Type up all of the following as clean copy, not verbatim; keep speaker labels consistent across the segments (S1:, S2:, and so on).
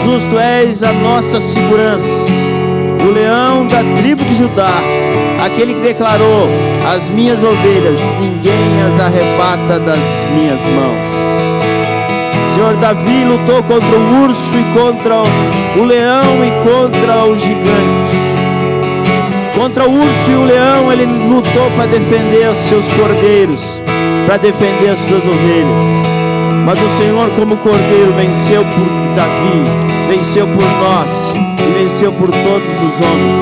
S1: Jesus, Tu és a nossa segurança, o leão da tribo de Judá, aquele que declarou: as minhas ovelhas, ninguém as arrebata das minhas mãos. Senhor, Davi lutou contra o urso e contra o leão e contra o gigante. Contra o urso e o leão ele lutou para defender os seus cordeiros, para defender as suas ovelhas. Mas o Senhor, como cordeiro, venceu por Davi, venceu por nós e venceu por todos os homens.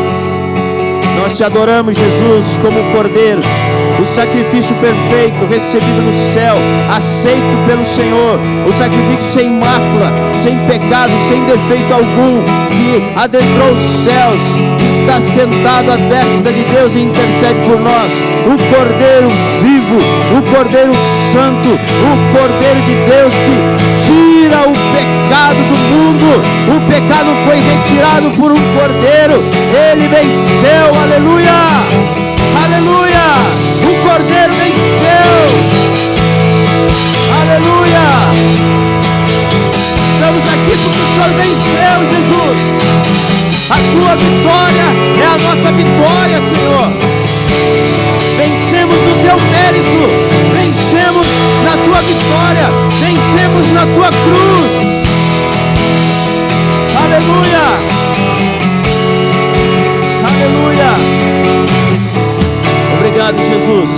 S1: Nós Te adoramos, Jesus, como cordeiro, o sacrifício perfeito recebido no céu, aceito pelo Senhor, o sacrifício sem mácula, sem pecado, sem defeito algum, que adentrou os céus, que está sentado à destra de Deus e intercede por nós. O Cordeiro vivo, o Cordeiro Santo, o Cordeiro de Deus que tira o pecado do mundo. O pecado foi retirado por um Cordeiro. Ele venceu, aleluia, aleluia. O Cordeiro venceu, aleluia. Estamos aqui porque o Senhor venceu, Jesus. A Tua vitória é a nossa vitória, Senhor. Vencemos no Teu mérito, vencemos na Tua vitória, vencemos na Tua cruz. Aleluia, aleluia. Obrigado, Jesus.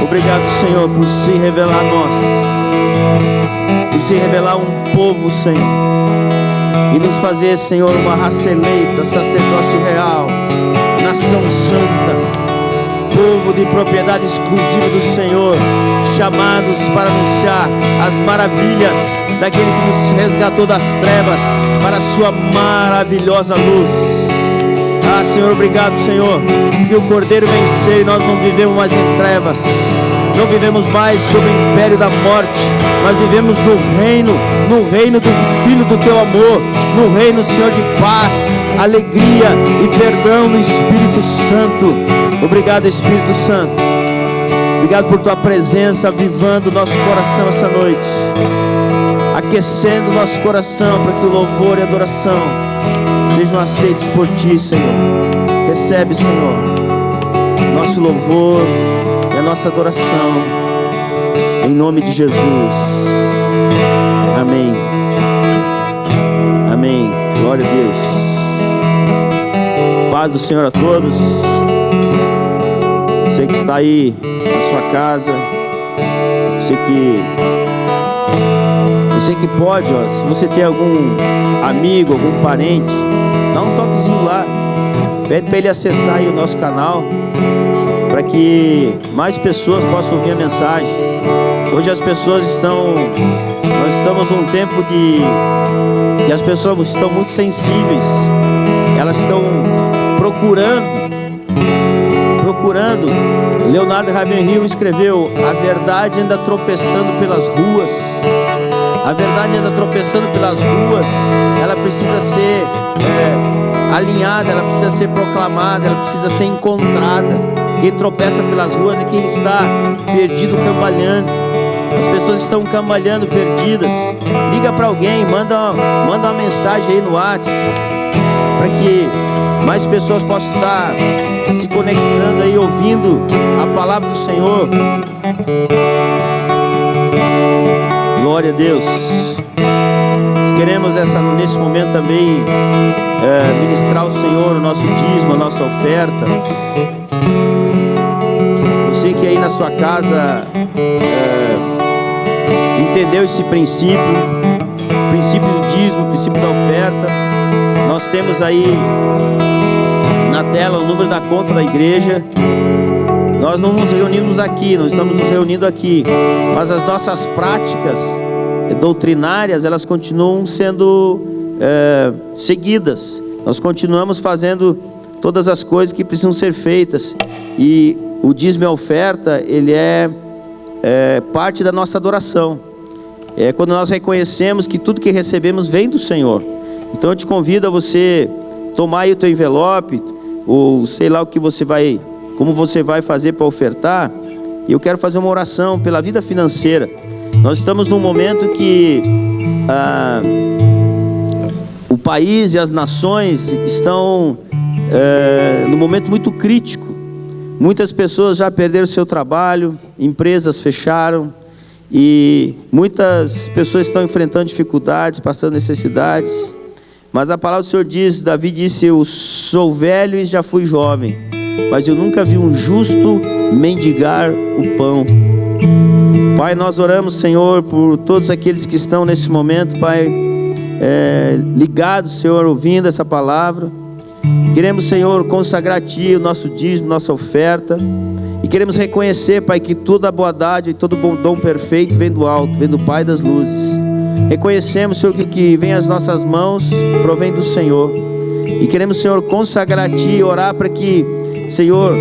S1: Obrigado, Senhor, por se revelar a nós, por se revelar um povo, Senhor, e nos fazer, Senhor, uma raça eleita, sacerdócio real, nação santa, povo de propriedade exclusiva do Senhor, chamados para anunciar as maravilhas daquele que nos resgatou das trevas para a Sua maravilhosa luz. Ah, Senhor, obrigado, Senhor, porque o Cordeiro venceu e nós não vivemos mais em trevas, não vivemos mais sob o império da morte, nós vivemos no reino do Filho do Teu amor, no reino, Senhor, de paz, alegria e perdão no Espírito Santo. Obrigado, Espírito Santo. Obrigado por Tua presença avivando o nosso coração essa noite, aquecendo o nosso coração para que o louvor e a adoração sejam aceitos por Ti, Senhor. Recebe, Senhor, nosso louvor e a nossa adoração, em nome de Jesus. Amém. Amém. Glória a Deus. Paz do Senhor a todos. Você que está aí na sua casa, você que pode, ó, se você tem algum amigo, algum parente, dá um toquezinho lá, pede para ele acessar aí o nosso canal, para que mais pessoas possam ouvir a mensagem. Hoje as pessoas nós estamos num tempo que as pessoas estão muito sensíveis, elas estão procurando. Leonardo Ravenhill escreveu: a verdade anda tropeçando pelas ruas. A verdade anda tropeçando pelas ruas. Ela precisa ser alinhada, ela precisa ser proclamada, ela precisa ser encontrada. Quem tropeça pelas ruas é quem está perdido, cambaleando. As pessoas estão cambaleando, perdidas. Liga para alguém, manda uma mensagem aí no WhatsApp, para que mais pessoas possam estar se conectando aí, ouvindo a palavra do Senhor. Glória a Deus. Nós queremos nesse momento também ministrar ao Senhor o nosso dízimo, a nossa oferta. Você que aí na sua casa entendeu esse princípio do dízimo, o princípio da oferta, nós temos aí na tela o número da conta da igreja. Nós não nos reunimos aqui, nós estamos nos reunindo aqui, mas as nossas práticas doutrinárias, elas continuam sendo seguidas. Nós continuamos fazendo todas as coisas que precisam ser feitas, e o dízimo e a oferta, ele é parte da nossa adoração. É quando nós reconhecemos que tudo que recebemos vem do Senhor. Então eu te convido a você tomar aí o teu envelope, ou sei lá como você vai fazer para ofertar. E eu quero fazer uma oração pela vida financeira. Nós estamos num momento que o país e as nações estão num momento muito crítico. Muitas pessoas já perderam seu trabalho, empresas fecharam, e muitas pessoas estão enfrentando dificuldades, passando necessidades. Mas a palavra do Senhor diz, Davi disse: eu sou velho e já fui jovem, mas eu nunca vi um justo mendigar o pão. Pai, nós oramos, Senhor, por todos aqueles que estão nesse momento, Pai, ligados, Senhor, ouvindo essa palavra. Queremos, Senhor, consagrar a Ti o nosso dízimo, nossa oferta, e queremos reconhecer, Pai, que toda a boa-dádiva e todo bom dom perfeito vem do alto, vem do Pai das luzes. Reconhecemos, Senhor, que vem às nossas mãos, provém do Senhor, e queremos, Senhor, consagrar a Ti, orar para que, Senhor,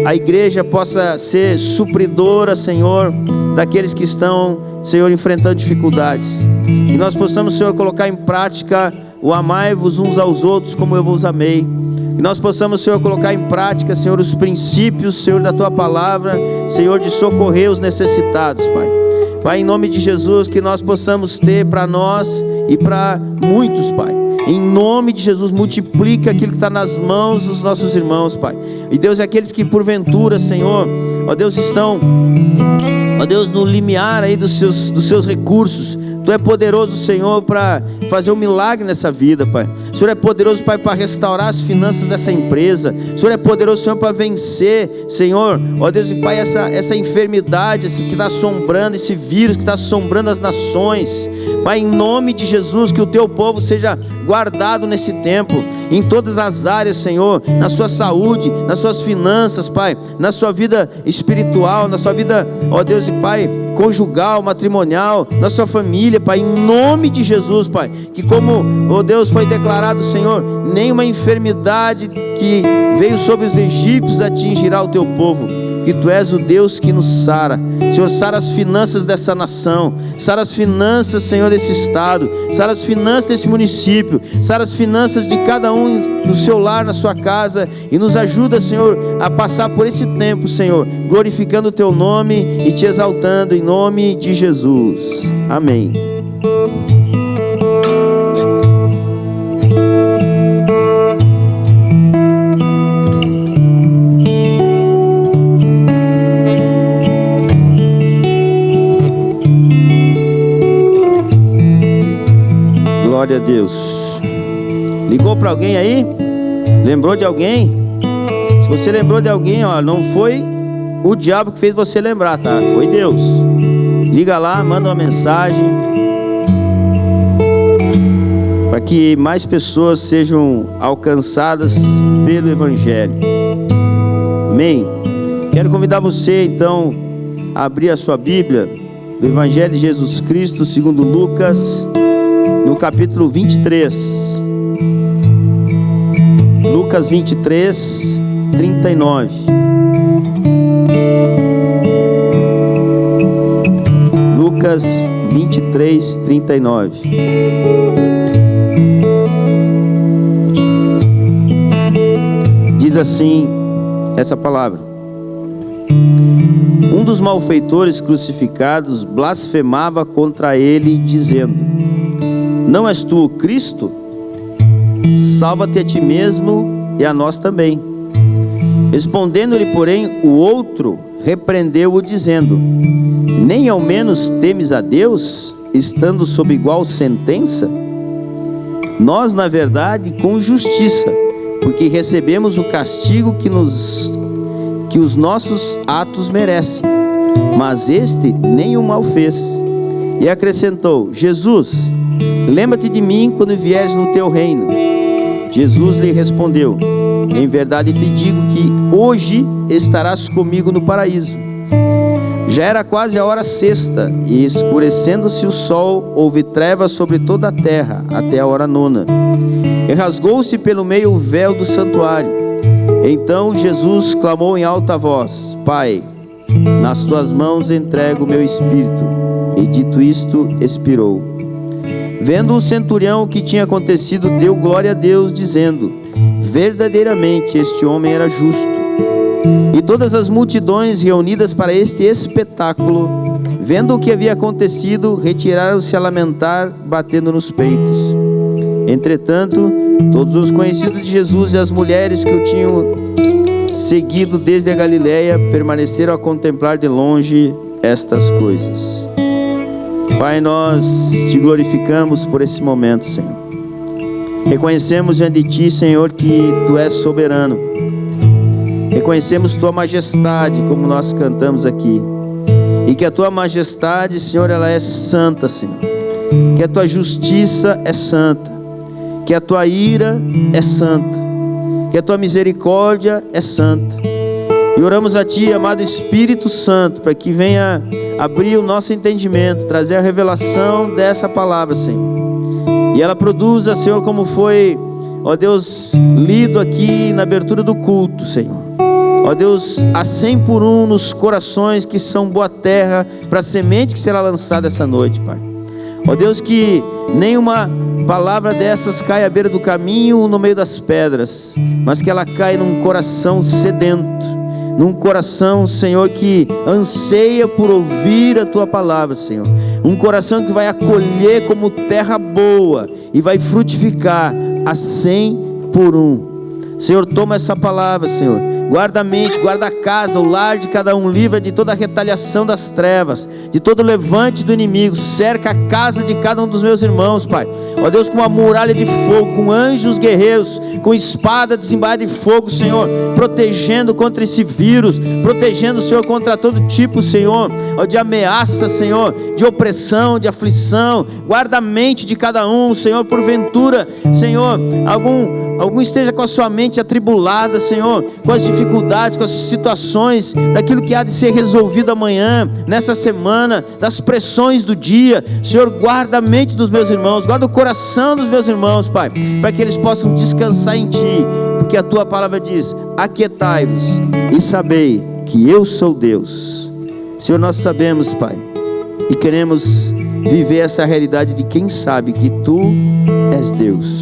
S1: a igreja possa ser supridora, Senhor, daqueles que estão, Senhor, enfrentando dificuldades, e nós possamos, Senhor, colocar em prática o amai-vos uns aos outros como eu vos amei. Que nós possamos, Senhor, colocar em prática, Senhor, os princípios, Senhor, da Tua palavra, Senhor, de socorrer os necessitados, Pai. Pai, em nome de Jesus, que nós possamos ter para nós e para muitos, Pai. Em nome de Jesus, multiplica aquilo que está nas mãos dos nossos irmãos, Pai. E Deus, aqueles que porventura, Senhor, ó Deus, estão, ó Deus, no limiar aí dos seus recursos. Tu é poderoso, Senhor, para fazer um milagre nessa vida, Pai. O Senhor é poderoso, Pai, para restaurar as finanças dessa empresa. O Senhor é poderoso, Senhor, para vencer, Senhor, ó Deus e Pai, essa enfermidade que está assombrando, esse vírus que está assombrando as nações. Pai, em nome de Jesus, que o Teu povo seja guardado nesse tempo, em todas as áreas, Senhor, na sua saúde, nas suas finanças, Pai, na sua vida espiritual, na sua vida, ó Deus e Pai, conjugal, matrimonial, na sua família, Pai, em nome de Jesus, Pai, que como, ó Deus, foi declarado, Senhor, nenhuma enfermidade que veio sobre os egípcios atingirá o Teu povo, que Tu és o Deus que nos sara. Senhor, sara as finanças dessa nação, sara as finanças, Senhor, desse estado, sara as finanças desse município, sara as finanças de cada um no seu lar, na sua casa, e nos ajuda, Senhor, a passar por esse tempo, Senhor, glorificando o Teu nome e Te exaltando em nome de Jesus. Amém. Glória a Deus. Ligou para alguém aí? Lembrou de alguém? Se você lembrou de alguém, ó, não foi o diabo que fez você lembrar, tá? Foi Deus. Liga lá, manda uma mensagem para que mais pessoas sejam alcançadas pelo Evangelho. Amém? Quero convidar você então a abrir a sua Bíblia do Evangelho de Jesus Cristo segundo Lucas, no capítulo 23, Lucas 23, 39. Lucas 23, 39. Diz assim essa palavra: um dos malfeitores crucificados blasfemava contra ele, dizendo: não és tu o Cristo? Salva-te a ti mesmo e a nós também. Respondendo-lhe, porém, o outro repreendeu-o, dizendo: nem ao menos temes a Deus, estando sob igual sentença? Nós, na verdade, com justiça, porque recebemos o castigo que os nossos atos merecem, mas este nenhum mal fez. E acrescentou: Jesus, lembra-te de mim quando vieres no teu reino. Jesus lhe respondeu: em verdade te digo que hoje estarás comigo no paraíso. Já era quase a hora sexta, e escurecendo-se o sol, houve trevas sobre toda a terra, até a hora nona. E rasgou-se pelo meio o véu do santuário. Então Jesus clamou em alta voz: Pai, nas tuas mãos entrego o meu espírito. E dito isto, expirou. Vendo o centurião o que tinha acontecido, deu glória a Deus, dizendo: verdadeiramente este homem era justo. E todas as multidões reunidas para este espetáculo vendo o que havia acontecido, retiraram-se a lamentar, batendo nos peitos. Entretanto, todos os conhecidos de Jesus e as mulheres que o tinham seguido desde a Galileia permaneceram a contemplar de longe estas coisas. Pai, nós te glorificamos por esse momento, Senhor. Reconhecemos diante de ti, Senhor, que tu és soberano. Reconhecemos tua majestade, como nós cantamos aqui. E que a tua majestade, Senhor, ela é santa, Senhor. Que a tua justiça é santa. Que a tua ira é santa. Que a tua misericórdia é santa. E oramos a ti, amado Espírito Santo, para que venha abrir o nosso entendimento, trazer a revelação dessa palavra, Senhor. E ela produza, Senhor, como foi, ó Deus, lido aqui na abertura do culto, Senhor. Ó Deus, a 100 por 1 nos corações que são boa terra para a semente que será lançada essa noite, Pai. Ó Deus, que nenhuma palavra dessas cai à beira do caminho, no meio das pedras, mas que ela cai num coração sedento, num coração, Senhor, que anseia por ouvir a tua palavra, Senhor. Um coração que vai acolher como terra boa e vai frutificar a 100 por 1. Senhor, toma essa palavra, Senhor. Guarda a mente, guarda a casa, o lar de cada um. Livra de toda a retaliação das trevas, de todo o levante do inimigo. Cerca a casa de cada um dos meus irmãos, Pai. Ó Deus, com uma muralha de fogo, com anjos guerreiros, com espada desembainhada de fogo, Senhor, protegendo contra esse vírus, protegendo, Senhor, contra todo tipo, Senhor, ó, de ameaça, Senhor, de opressão, de aflição. Guarda a mente de cada um, Senhor. Porventura, Senhor, algum esteja com a sua mente atribulada, Senhor, com as dificuldades, com as situações, daquilo que há de ser resolvido amanhã, nessa semana, das pressões do dia. Senhor, guarda a mente dos meus irmãos, guarda o coração dos meus irmãos, Pai, para que eles possam descansar em Ti, porque a Tua palavra diz: aquietai-vos e sabei que eu sou Deus. Senhor, nós sabemos, Pai, e queremos viver essa realidade de quem sabe que Tu és Deus.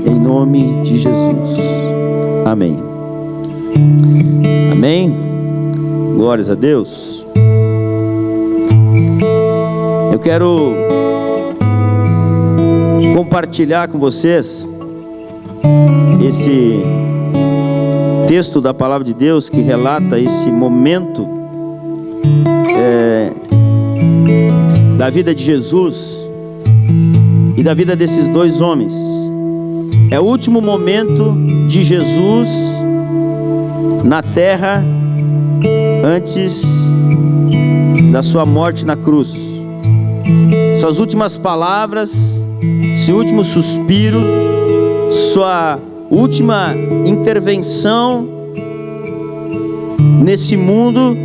S1: Em nome de Jesus. Amém. Amém. Glórias a Deus. Eu quero compartilhar com vocês esse texto da palavra de Deus que relata esse momento da vida de Jesus e da vida desses dois homens. É o último momento de Jesus na terra antes da sua morte na cruz. Suas últimas palavras, seu último suspiro, sua última intervenção nesse mundo.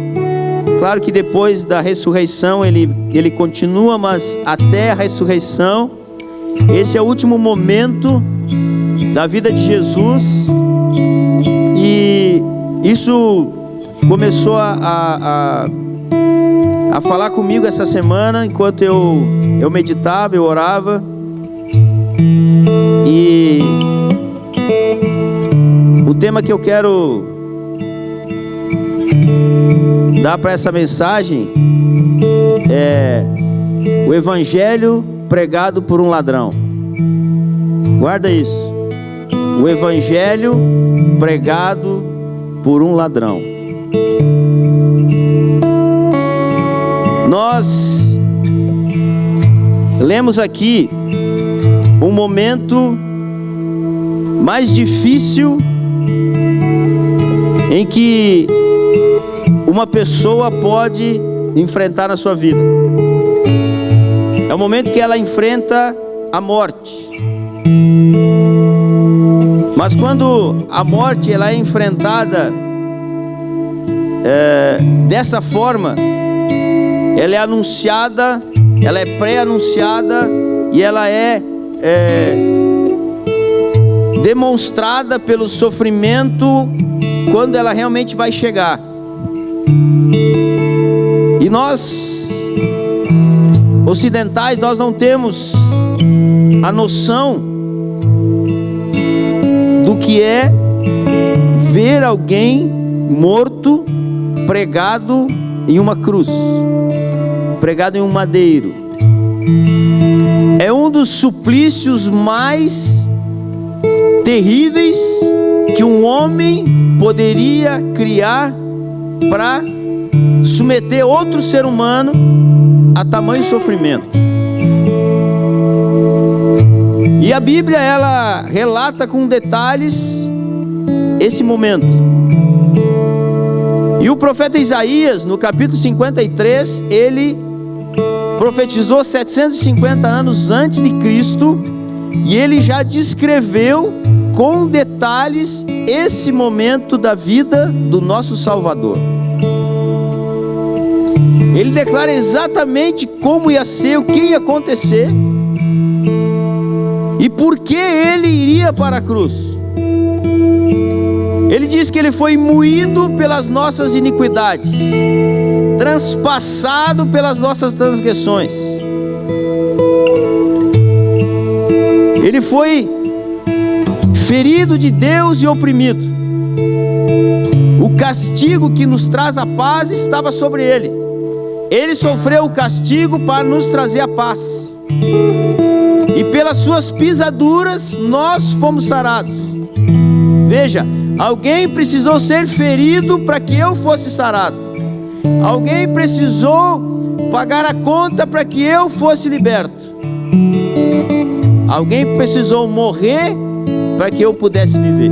S1: Claro que depois da ressurreição ele continua, mas até a ressurreição, esse é o último momento da vida de Jesus. E isso começou a falar comigo essa semana, enquanto eu meditava, eu orava. E o tema que eu quero dar para essa mensagem é o evangelho pregado por um ladrão. Guarda isso. O evangelho pregado por um ladrão. Nós lemos aqui um momento mais difícil em que uma pessoa pode enfrentar na sua vida. É o momento que ela enfrenta a morte. Mas quando a morte ela é enfrentada dessa forma, ela é anunciada, ela é pré-anunciada e ela é demonstrada pelo sofrimento quando ela realmente vai chegar. E nós ocidentais, nós não temos a noção do que é ver alguém morto, pregado em uma cruz. pregado em um madeiro. É um dos suplícios mais terríveis que um homem poderia criar para submeter outro ser humano a tamanho sofrimento. E a Bíblia, ela relata com detalhes esse momento. E o profeta Isaías, no capítulo 53, ele profetizou 750 anos antes de Cristo, e ele já descreveu com detalhes esse momento da vida do nosso Salvador. Ele declara exatamente como ia ser, o que ia acontecer e por que ele iria para a cruz. Ele diz que ele foi moído pelas nossas iniquidades, transpassado pelas nossas transgressões. Ele foi ferido de Deus e oprimido. O castigo que nos traz a paz estava sobre ele. Ele sofreu o castigo para nos trazer a paz. E pelas suas pisaduras nós fomos sarados. Veja, alguém precisou ser ferido para que eu fosse sarado. Alguém precisou pagar a conta para que eu fosse liberto. Alguém precisou morrer para que eu pudesse viver.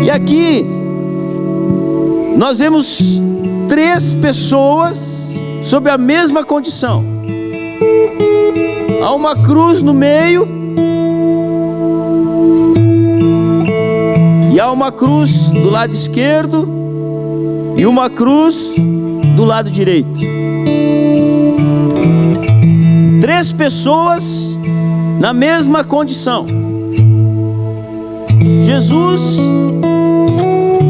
S1: E aqui nós vemos 3 pessoas sob a mesma condição. Há uma cruz no meio e há uma cruz do lado esquerdo e uma cruz do lado direito. 3 pessoas na mesma condição. Jesus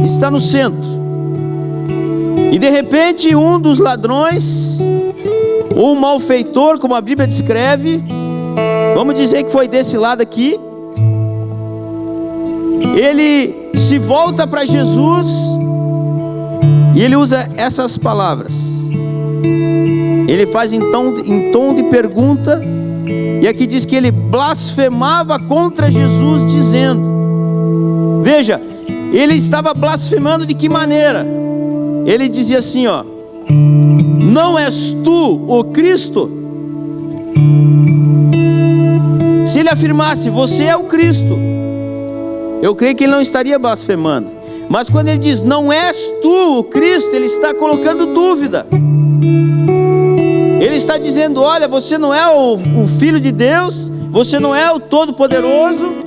S1: está no centro. E de repente um dos ladrões, ou um malfeitor, como a Bíblia descreve, vamos dizer que foi desse lado aqui, ele se volta para Jesus e ele usa essas palavras. Ele faz então em tom de pergunta, e aqui diz que ele blasfemava contra Jesus, dizendo, veja, ele estava blasfemando de que maneira? Ele dizia assim, ó: não és tu o Cristo? Se ele afirmasse, você é o Cristo, eu creio que ele não estaria blasfemando. Mas quando ele diz, não és tu o Cristo, ele está colocando dúvida. Ele está dizendo, olha, você não é o Filho de Deus, você não é o Todo-Poderoso.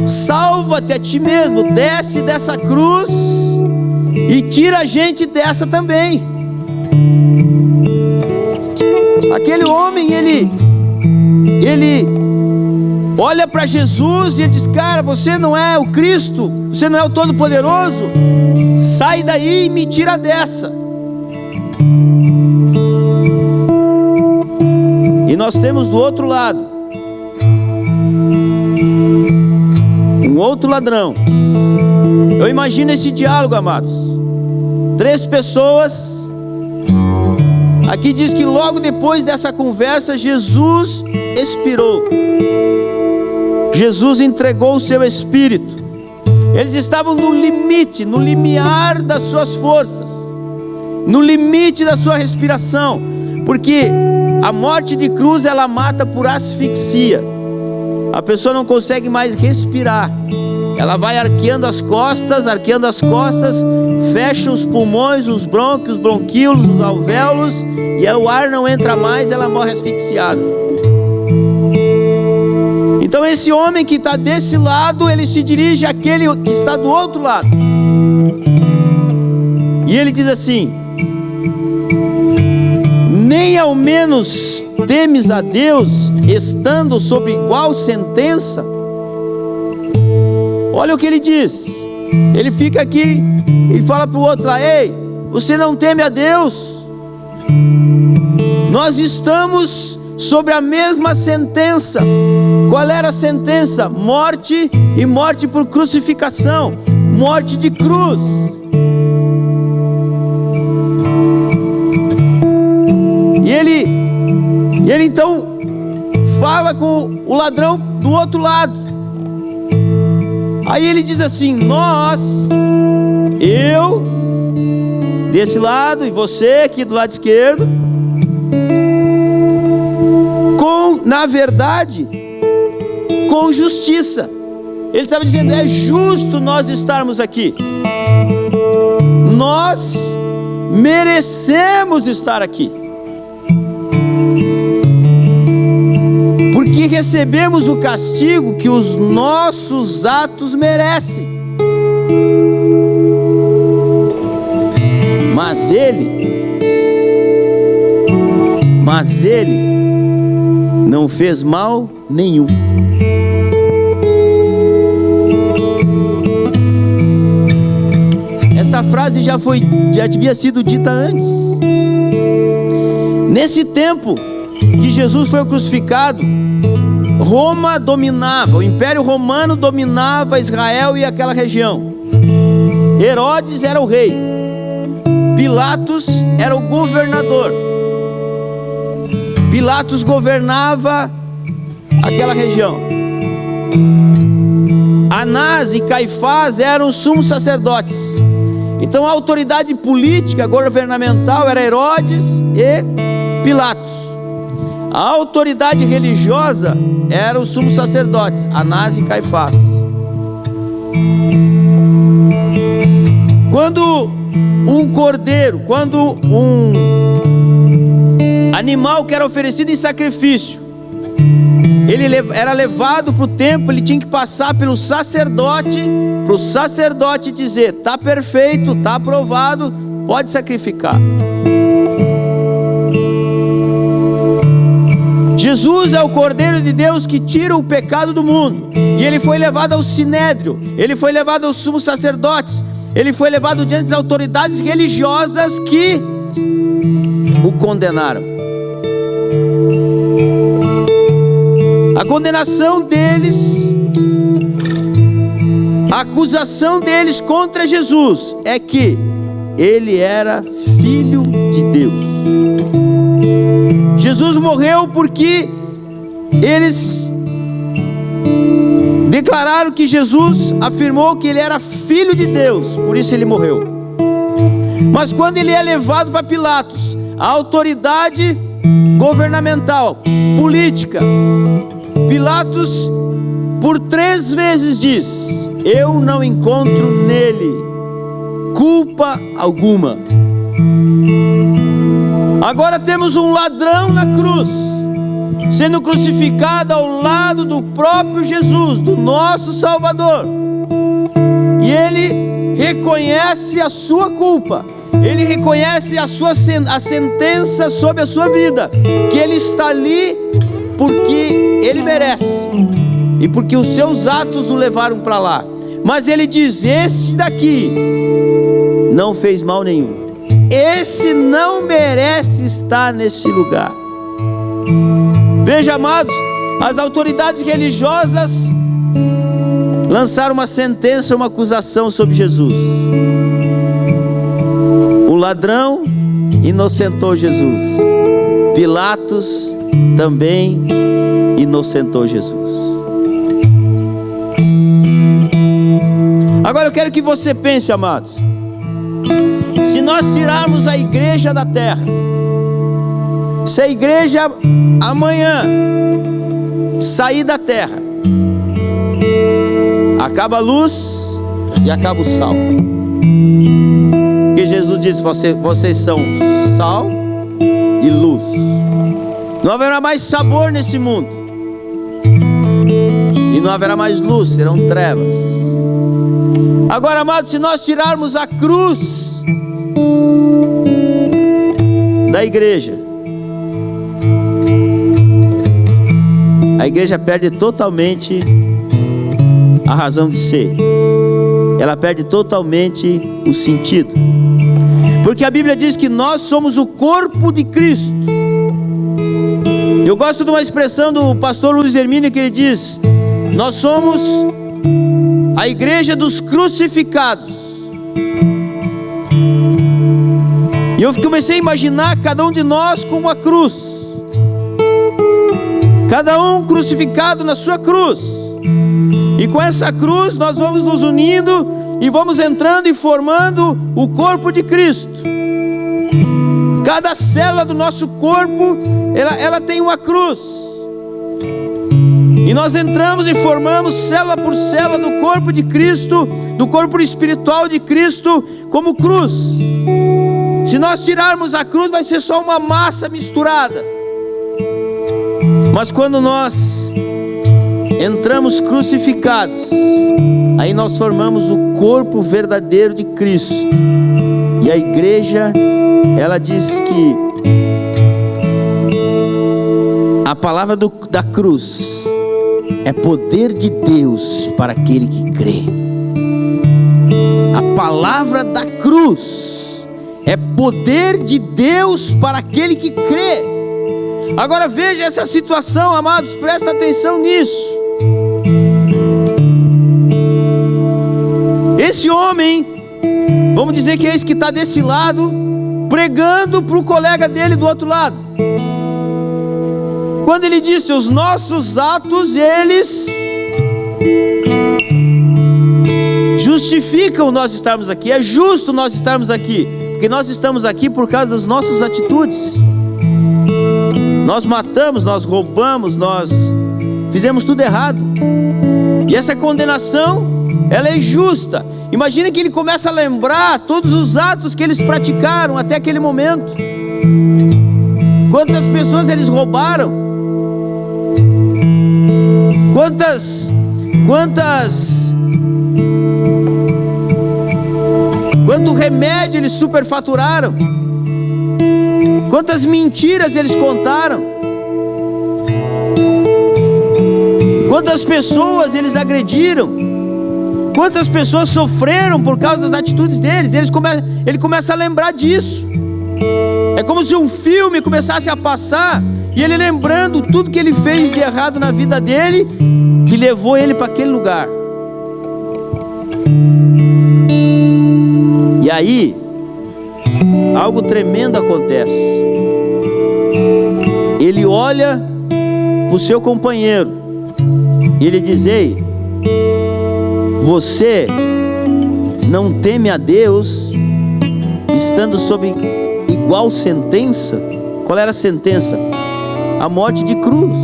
S1: Salva-te a ti mesmo, desce dessa cruz e tira a gente dessa também. Aquele homem, ele olha para Jesus e ele diz, cara, você não é o Cristo, você não é o Todo-Poderoso, sai daí e me tira dessa. E nós temos do outro lado um outro ladrão. Eu imagino esse diálogo, amados. 3 pessoas. Aqui diz que logo depois dessa conversa, Jesus expirou. Jesus entregou o seu espírito. Eles estavam no limite, no limiar das suas forças, no limite da sua respiração, porque a morte de cruz, ela mata por asfixia. A pessoa não consegue mais respirar. Ela vai arqueando as costas, fecha os pulmões, os brônquios, os bronquíolos, os alvéolos, e o ar não entra mais, ela morre asfixiada. Então esse homem que está desse lado, ele se dirige àquele que está do outro lado. E ele diz assim: nem ao menos temes a Deus, estando sob igual sentença? Olha o que ele diz. Ele fica aqui e fala para o outro lá: ei, você não teme a Deus? Nós estamos sobre a mesma sentença. Qual era a sentença? Morte, e morte por crucificação, morte de cruz. E ele então fala com o ladrão do outro lado. Aí ele diz assim: eu desse lado e você aqui do lado esquerdo, na verdade, com justiça. Ele estava dizendo: é justo nós estarmos aqui. Nós merecemos estar aqui, porque recebemos o castigo que os nossos atos merecem. Mas ele não fez mal nenhum. Essa frase já devia sido dita antes. Nesse tempo que Jesus foi crucificado, Roma dominava, o Império Romano dominava Israel e aquela região. Herodes era o rei, Pilatos era o governador. Pilatos governava aquela região. Anás e Caifás eram os sumos sacerdotes. Então a autoridade política, governamental, era Herodes e Pilatos. A autoridade religiosa eram os sumos sacerdotes, Anás e Caifás. Quando um cordeiro, quando um animal que era oferecido em sacrifício, ele era levado para o templo, ele tinha que passar pelo sacerdote, para o sacerdote dizer: está perfeito, está aprovado, pode sacrificar. Jesus é o Cordeiro de Deus que tira o pecado do mundo. E ele foi levado ao sinédrio, ele foi levado aos sumos sacerdotes, ele foi levado diante das autoridades religiosas que o condenaram. A condenação deles, a acusação deles contra Jesus é que ele era filho de Deus. Jesus morreu porque eles declararam que Jesus afirmou que ele era filho de Deus, por isso ele morreu. Mas quando ele é levado para Pilatos, a autoridade governamental, política, Pilatos por 3 vezes diz: eu não encontro nele culpa alguma. Agora temos um ladrão na cruz, sendo crucificado ao lado do próprio Jesus, do nosso Salvador. E ele reconhece a sua culpa, ele reconhece a sentença sobre a sua vida, que ele está ali porque ele merece, e porque os seus atos o levaram para lá. Mas ele diz: esse daqui não fez mal nenhum, esse não merece estar nesse lugar. Veja, amados, as autoridades religiosas lançaram uma sentença, uma acusação sobre Jesus. O ladrão inocentou Jesus, Pilatos também inocentou Jesus. Agora eu quero que você pense, amados, se nós tirarmos a igreja da terra, se a igreja amanhã sair da terra, acaba a luz e acaba o sal. Porque Jesus disse: vocês são sal e luz. Não haverá mais sabor nesse mundo, e não haverá mais luz, serão trevas. Agora, amados, se nós tirarmos a cruz da igreja, a igreja perde totalmente a razão de ser, ela perde totalmente o sentido, porque a Bíblia diz que nós somos o corpo de Cristo. Eu gosto de uma expressão do pastor Luiz Hermínio que ele diz: nós somos a igreja dos crucificados. E eu comecei a imaginar cada um de nós com uma cruz, cada um crucificado na sua cruz, e com essa cruz nós vamos nos unindo e vamos entrando e formando o corpo de Cristo. Cada célula do nosso corpo, ela tem uma cruz, e nós entramos e formamos célula por célula do corpo de Cristo, do corpo espiritual de Cristo, como cruz. Se nós tirarmos a cruz, vai ser só uma massa misturada. Mas quando nós entramos crucificados, aí nós formamos o corpo verdadeiro de Cristo. E a igreja, ela diz que a palavra da cruz é poder de Deus para aquele que crê. A palavra da cruz é poder de Deus para aquele que crê. Agora veja essa situação, amados, presta atenção nisso. Esse homem, vamos dizer que é esse que está desse lado, pregando para o colega dele do outro lado. Quando ele disse: os nossos atos, eles justificam nós estarmos aqui, é justo nós estarmos aqui, porque nós estamos aqui por causa das nossas atitudes. Nós matamos, nós roubamos, nós fizemos tudo errado, e essa condenação, ela é justa. Imagina que ele começa a lembrar todos os atos que eles praticaram até aquele momento. Quantas pessoas eles roubaram, quanto remédio eles superfaturaram, quantas mentiras eles contaram, quantas pessoas eles agrediram, quantas pessoas sofreram por causa das atitudes deles. Ele começa a lembrar disso. É como se um filme começasse a passar, e ele lembrando tudo que ele fez de errado na vida dele, que levou ele para aquele lugar. E aí, algo tremendo acontece. Ele olha para o seu companheiro e ele diz: ei, você não teme a Deus, estando sob igual sentença? Qual era a sentença? A morte de cruz.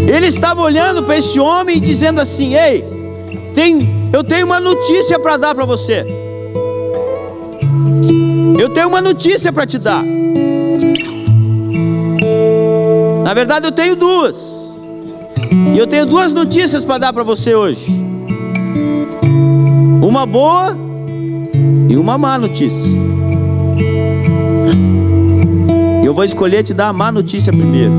S1: Ele estava olhando para esse homem e dizendo assim: ei, eu tenho uma notícia para dar para você. Eu tenho uma notícia para te dar. Na verdade eu tenho duas. E eu tenho duas notícias para dar para você hoje. Uma boa e uma má notícia. Eu vou escolher te dar a má notícia primeiro,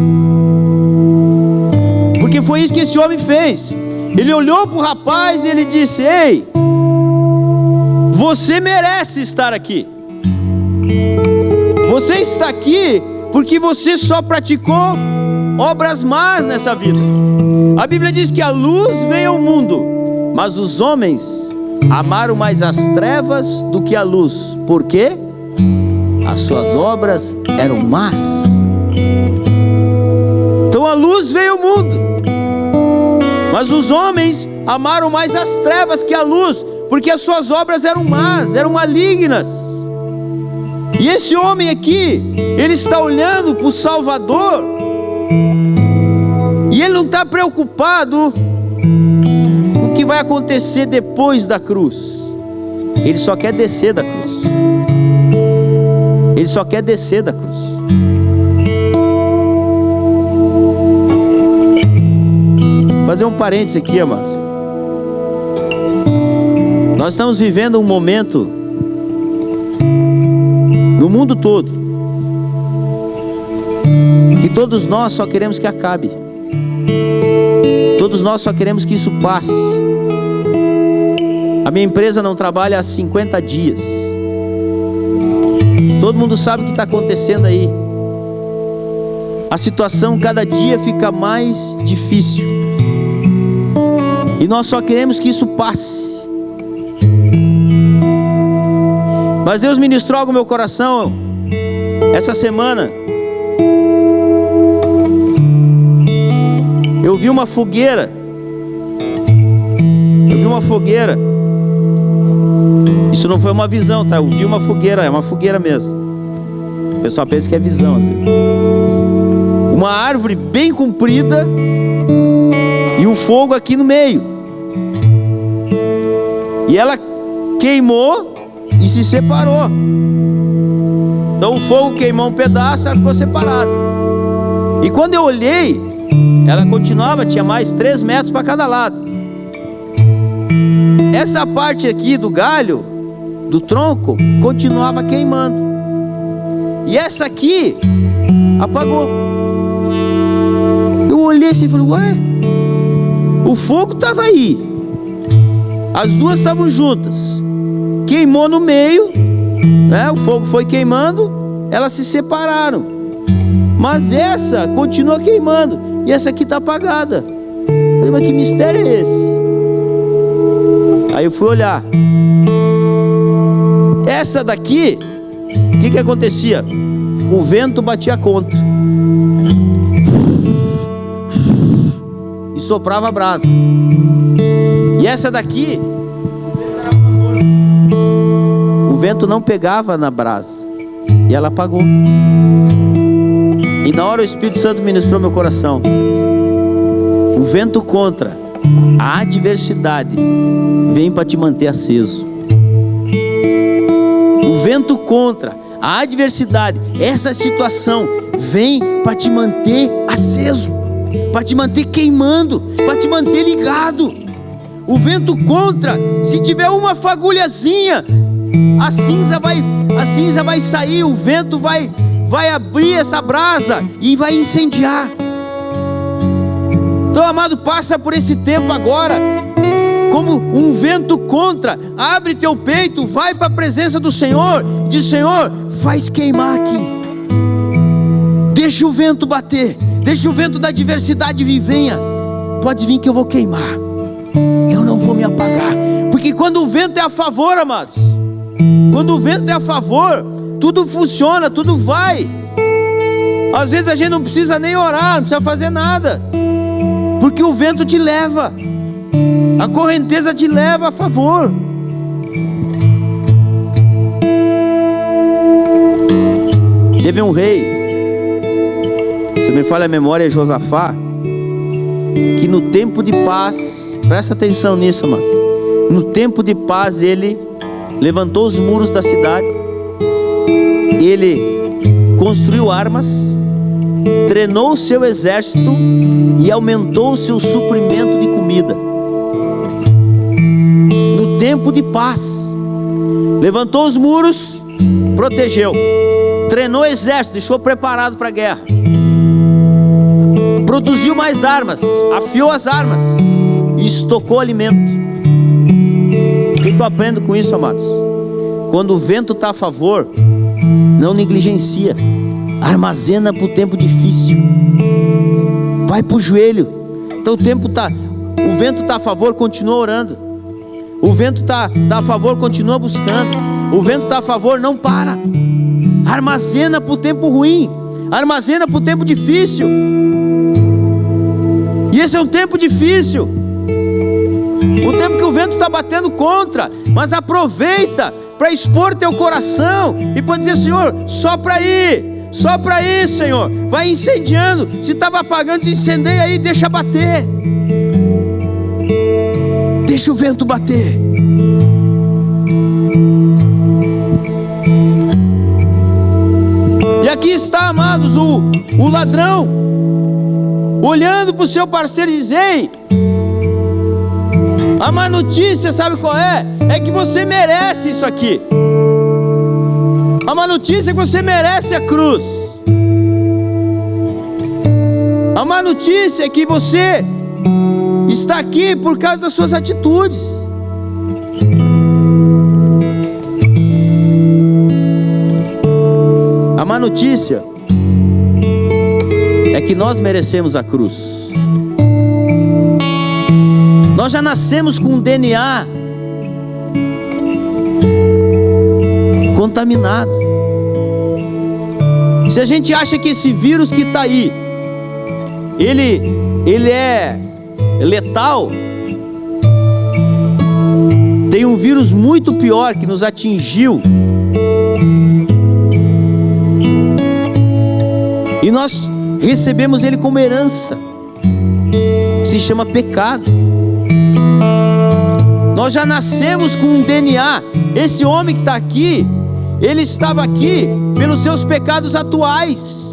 S1: porque foi isso que esse homem fez. Ele olhou para o rapaz e ele disse: ei, você merece estar aqui. Você está aqui porque você só praticou obras más nessa vida. A Bíblia diz que a luz veio ao mundo, mas os homens amaram mais as trevas do que a luz. Por quê? As suas obras eram más. Então a luz veio ao mundo, mas os homens amaram mais as trevas que a luz, porque as suas obras eram más, eram malignas. E esse homem aqui, ele está olhando para o Salvador, e ele não está preocupado com o que vai acontecer depois da cruz. Ele só quer descer da cruz. Ele só quer descer da cruz. Vou fazer um parênteses aqui, amados. Nós estamos vivendo um momento no mundo todo que todos nós só queremos que acabe. Todos nós só queremos que isso passe. A minha empresa não trabalha há 50 dias. Todo mundo sabe o que está acontecendo aí. a situação cada dia fica mais difícil. E nós só queremos que isso passe. Mas Deus ministrou algo no meu coração essa semana. Eu vi uma fogueira. Isso não foi uma visão, tá? Eu vi uma fogueira, é uma fogueira mesmo. O pessoal pensa que é visão, assim. Uma árvore bem comprida e um fogo aqui no meio. E ela queimou e se separou. Então o fogo queimou um pedaço, ela ficou separada. E quando eu olhei, ela continuava, tinha mais 3 metros para cada lado. Essa parte aqui do galho, do tronco, continuava queimando. E essa aqui apagou. Eu olhei assim e falei, ué, o fogo estava aí, as duas estavam juntas, queimou no meio, né? O fogo foi queimando, elas se separaram. Mas essa continua queimando e essa aqui está apagada. Eu falei, mas que mistério é esse? Aí eu fui olhar. Essa daqui, o que acontecia? O vento batia contra e soprava a brasa. E essa daqui, o vento não pegava na brasa e ela apagou. E na hora o Espírito Santo ministrou meu coração. O vento contra, a adversidade vem para te manter aceso. O vento contra, a adversidade, essa situação vem para te manter aceso, para te manter queimando, para te manter ligado. O vento contra, se tiver uma fagulhazinha, a cinza vai sair, o vento vai abrir essa brasa e vai incendiar. Então, amado, passa por esse tempo agora como um vento contra. Abre teu peito, vai para a presença do Senhor, diz: Senhor, faz queimar aqui. Deixa o vento bater, deixa o vento da adversidade vir, venha. Pode vir que eu vou queimar, eu não vou me apagar. Porque quando o vento é a favor, amados, quando o vento é a favor, tudo funciona, tudo vai. Às vezes a gente não precisa nem orar, não precisa fazer nada, porque o vento te leva, a correnteza te leva a favor. Teve um rei, se me falha a memória, é Josafá, que no tempo de paz, presta atenção nisso, mano, no tempo de paz ele levantou os muros da cidade, ele construiu armas, treinou o seu exército e aumentou o seu suprimento de comida. No tempo de paz, levantou os muros, protegeu, treinou o exército, deixou preparado para a guerra, produziu mais armas, afiou as armas e estocou alimento. O que eu aprendo com isso, amados? Quando o vento está a favor, não negligencia, armazena para o tempo difícil, vai para o joelho. Então o vento está a favor, continua orando. O vento está a favor, continua buscando. O vento está a favor, não para. Armazena para o tempo ruim, armazena para o tempo difícil. E esse é um tempo difícil, o tempo que o vento está batendo contra. Mas aproveita para expor teu coração e para dizer: Senhor, sopra aí, Senhor, vai incendiando. Se estava apagando, incendeia aí, deixa bater, deixa o vento bater. E aqui está, amados, o ladrão olhando para o seu parceiro e dizer: ei, a má notícia, sabe qual é? É que você merece isso aqui. A má notícia é que você merece a cruz. A má notícia é que você está aqui por causa das suas atitudes. A má notícia é que nós merecemos a cruz. Nós já nascemos com um DNA contaminado. Se a gente acha que esse vírus que está aí, ele é letal, tem um vírus muito pior que nos atingiu, e nós recebemos ele como herança, que se chama pecado. Nós já nascemos com um DNA. Esse homem que está aqui, ele estava aqui pelos seus pecados atuais,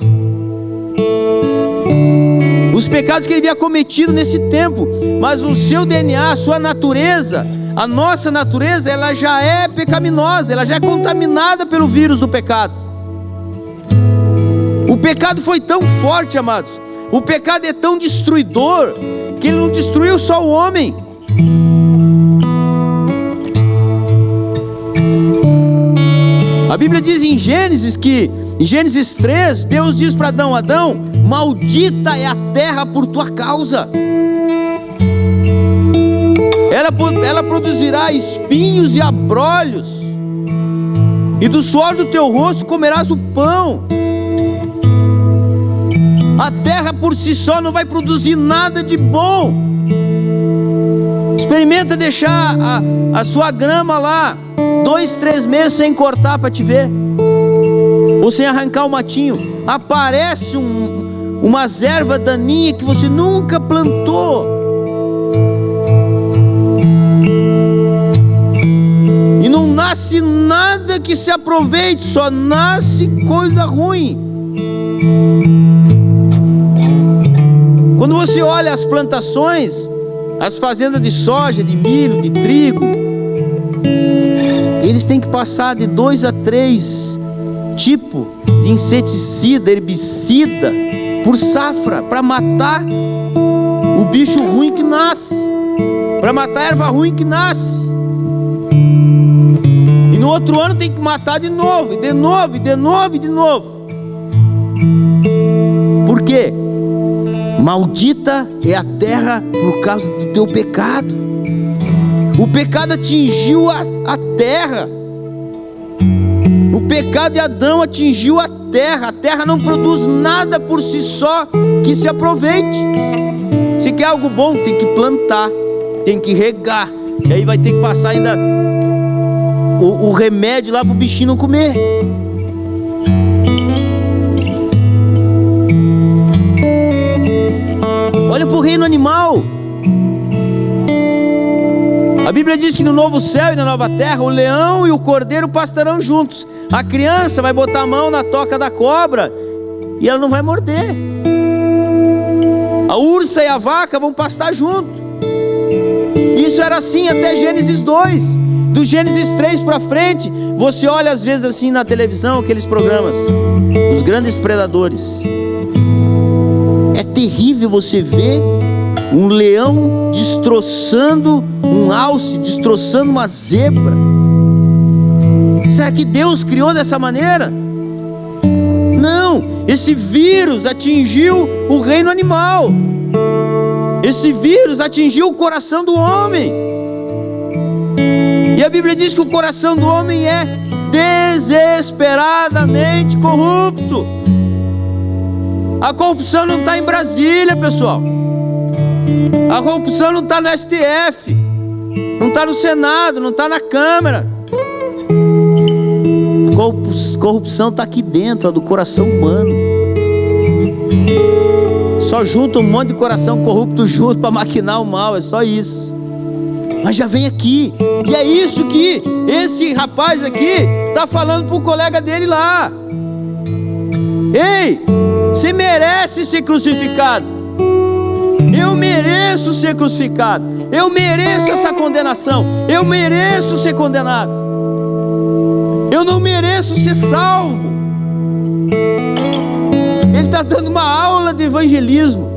S1: os pecados que ele havia cometido nesse tempo. Mas o seu DNA, a sua natureza, a nossa natureza, ela já é pecaminosa, ela já é contaminada pelo vírus do pecado. O pecado foi tão forte, amados, o pecado é tão destruidor, que ele não destruiu só o homem. A Bíblia diz em Gênesis que, em Gênesis 3, Deus diz para Adão: Adão, maldita é a terra por tua causa. Ela produzirá espinhos e abrolhos, e do suor do teu rosto comerás o pão. A terra por si só não vai produzir nada de bom. Experimenta deixar a sua grama lá 2, 3 meses sem cortar para te ver, ou sem arrancar o matinho. Aparece umas ervas daninhas que você nunca plantou, e não nasce nada que se aproveite, só nasce coisa ruim. Quando você olha as plantações, as fazendas de soja, de milho, de trigo, eles têm que passar de 2 a 3 tipos de inseticida, herbicida por safra, para matar o bicho ruim que nasce, para matar a erva ruim que nasce. E no outro ano tem que matar de novo, e de novo, e de novo, e de novo. Por quê? Maldita é a terra por causa do teu pecado. O pecado atingiu a terra. O pecado de Adão atingiu a terra. A terra não produz nada por si só que se aproveite. Se quer algo bom, tem que plantar, tem que regar, e aí vai ter que passar ainda o remédio lá para o bichinho não comer. Olha para o reino animal. A Bíblia diz que no novo céu e na nova terra, o leão e o cordeiro pastarão juntos. A criança vai botar a mão na toca da cobra e ela não vai morder. A ursa e a vaca vão pastar junto. Isso era assim até Gênesis 2. Do Gênesis 3 para frente, você olha às vezes assim na televisão, aqueles programas, os grandes predadores. É terrível você ver um leão destroçando um alce, destroçando uma zebra. Será que Deus criou dessa maneira? Não, esse vírus atingiu o reino animal. Esse vírus atingiu o coração do homem. E a Bíblia diz que o coração do homem é desesperadamente corrupto. A corrupção não está em Brasília, pessoal. A corrupção não está no STF, não está no Senado, não está na Câmara. A corrupção está aqui dentro, do coração humano. Só junta um monte de coração corrupto junto para maquinar o mal, é só isso. Mas já vem aqui, e é isso que esse rapaz aqui está falando para o colega dele lá. Ei, você merece ser crucificado. Eu mereço ser crucificado. Eu mereço essa condenação. Eu mereço ser condenado. Eu não mereço ser salvo. Ele está dando uma aula de evangelismo.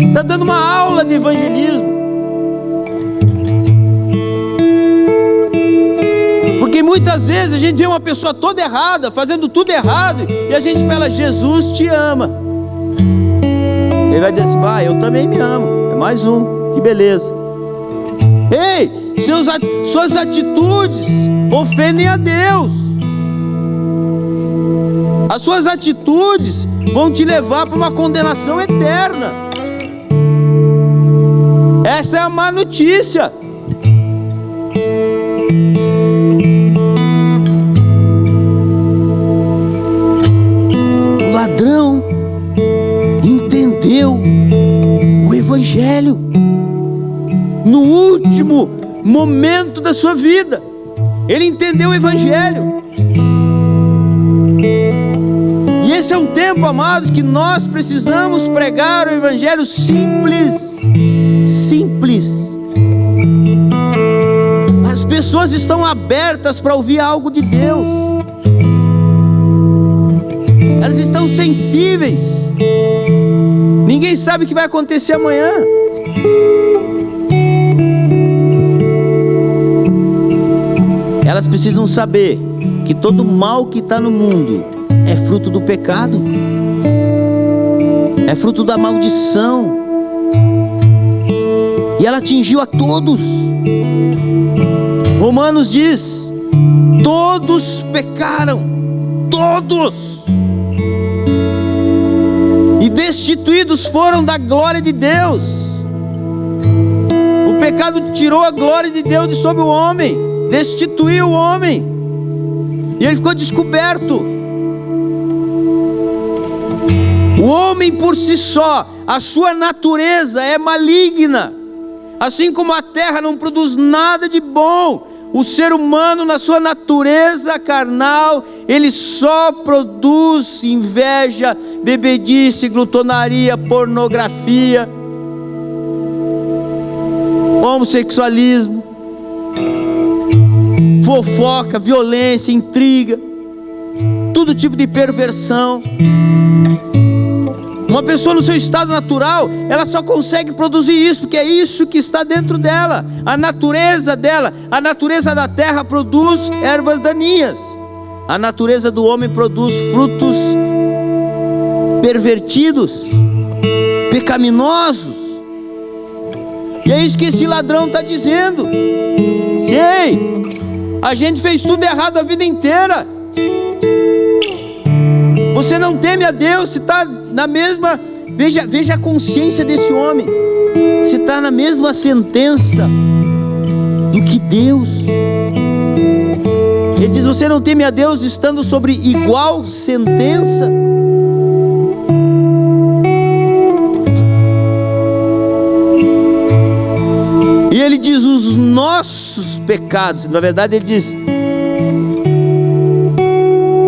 S1: Está dando uma aula de evangelismo. Porque muitas Muitas vezes a gente vê uma pessoa toda errada, fazendo tudo errado, e a gente fala: Jesus te ama. Ele vai dizer assim: eu também me amo. É mais um, que beleza. Ei, suas atitudes ofendem a Deus. As suas atitudes vão te levar para uma condenação eterna. Essa é a má notícia. O ladrão entendeu o Evangelho no último momento da sua vida. Ele entendeu o Evangelho. E esse é um tempo, amados, que nós precisamos pregar o Evangelho simples. Simples. As pessoas estão abertas para ouvir algo de Deus. Elas estão sensíveis. Ninguém sabe o que vai acontecer amanhã. Elas precisam saber que todo mal que está no mundo é fruto do pecado, é fruto da maldição, e ela atingiu a todos. Romanos diz: todos pecaram, todos, e destituídos foram da glória de Deus. O pecado tirou a glória de Deus de sobre o homem, destituiu o homem, e ele ficou descoberto. O homem por si só, a sua natureza é maligna. Assim como a terra não produz nada de bom, o ser humano, na sua natureza carnal, ele só produz inveja, bebedice, glutonaria, pornografia, homossexualismo, fofoca, violência, intriga, todo tipo de perversão. Uma pessoa no seu estado natural, ela só consegue produzir isso, porque é isso que está dentro dela. A natureza dela, a natureza da terra produz ervas daninhas. A natureza do homem produz frutos pervertidos, pecaminosos. E é isso que esse ladrão está dizendo. Sei, a gente fez tudo errado a vida inteira. Você não teme a Deus, se está na mesma... Veja a consciência desse homem. Se está na mesma sentença do que Deus. Ele diz: você não teme a Deus estando sobre igual sentença? E ele diz: os nossos pecados. Na verdade ele diz: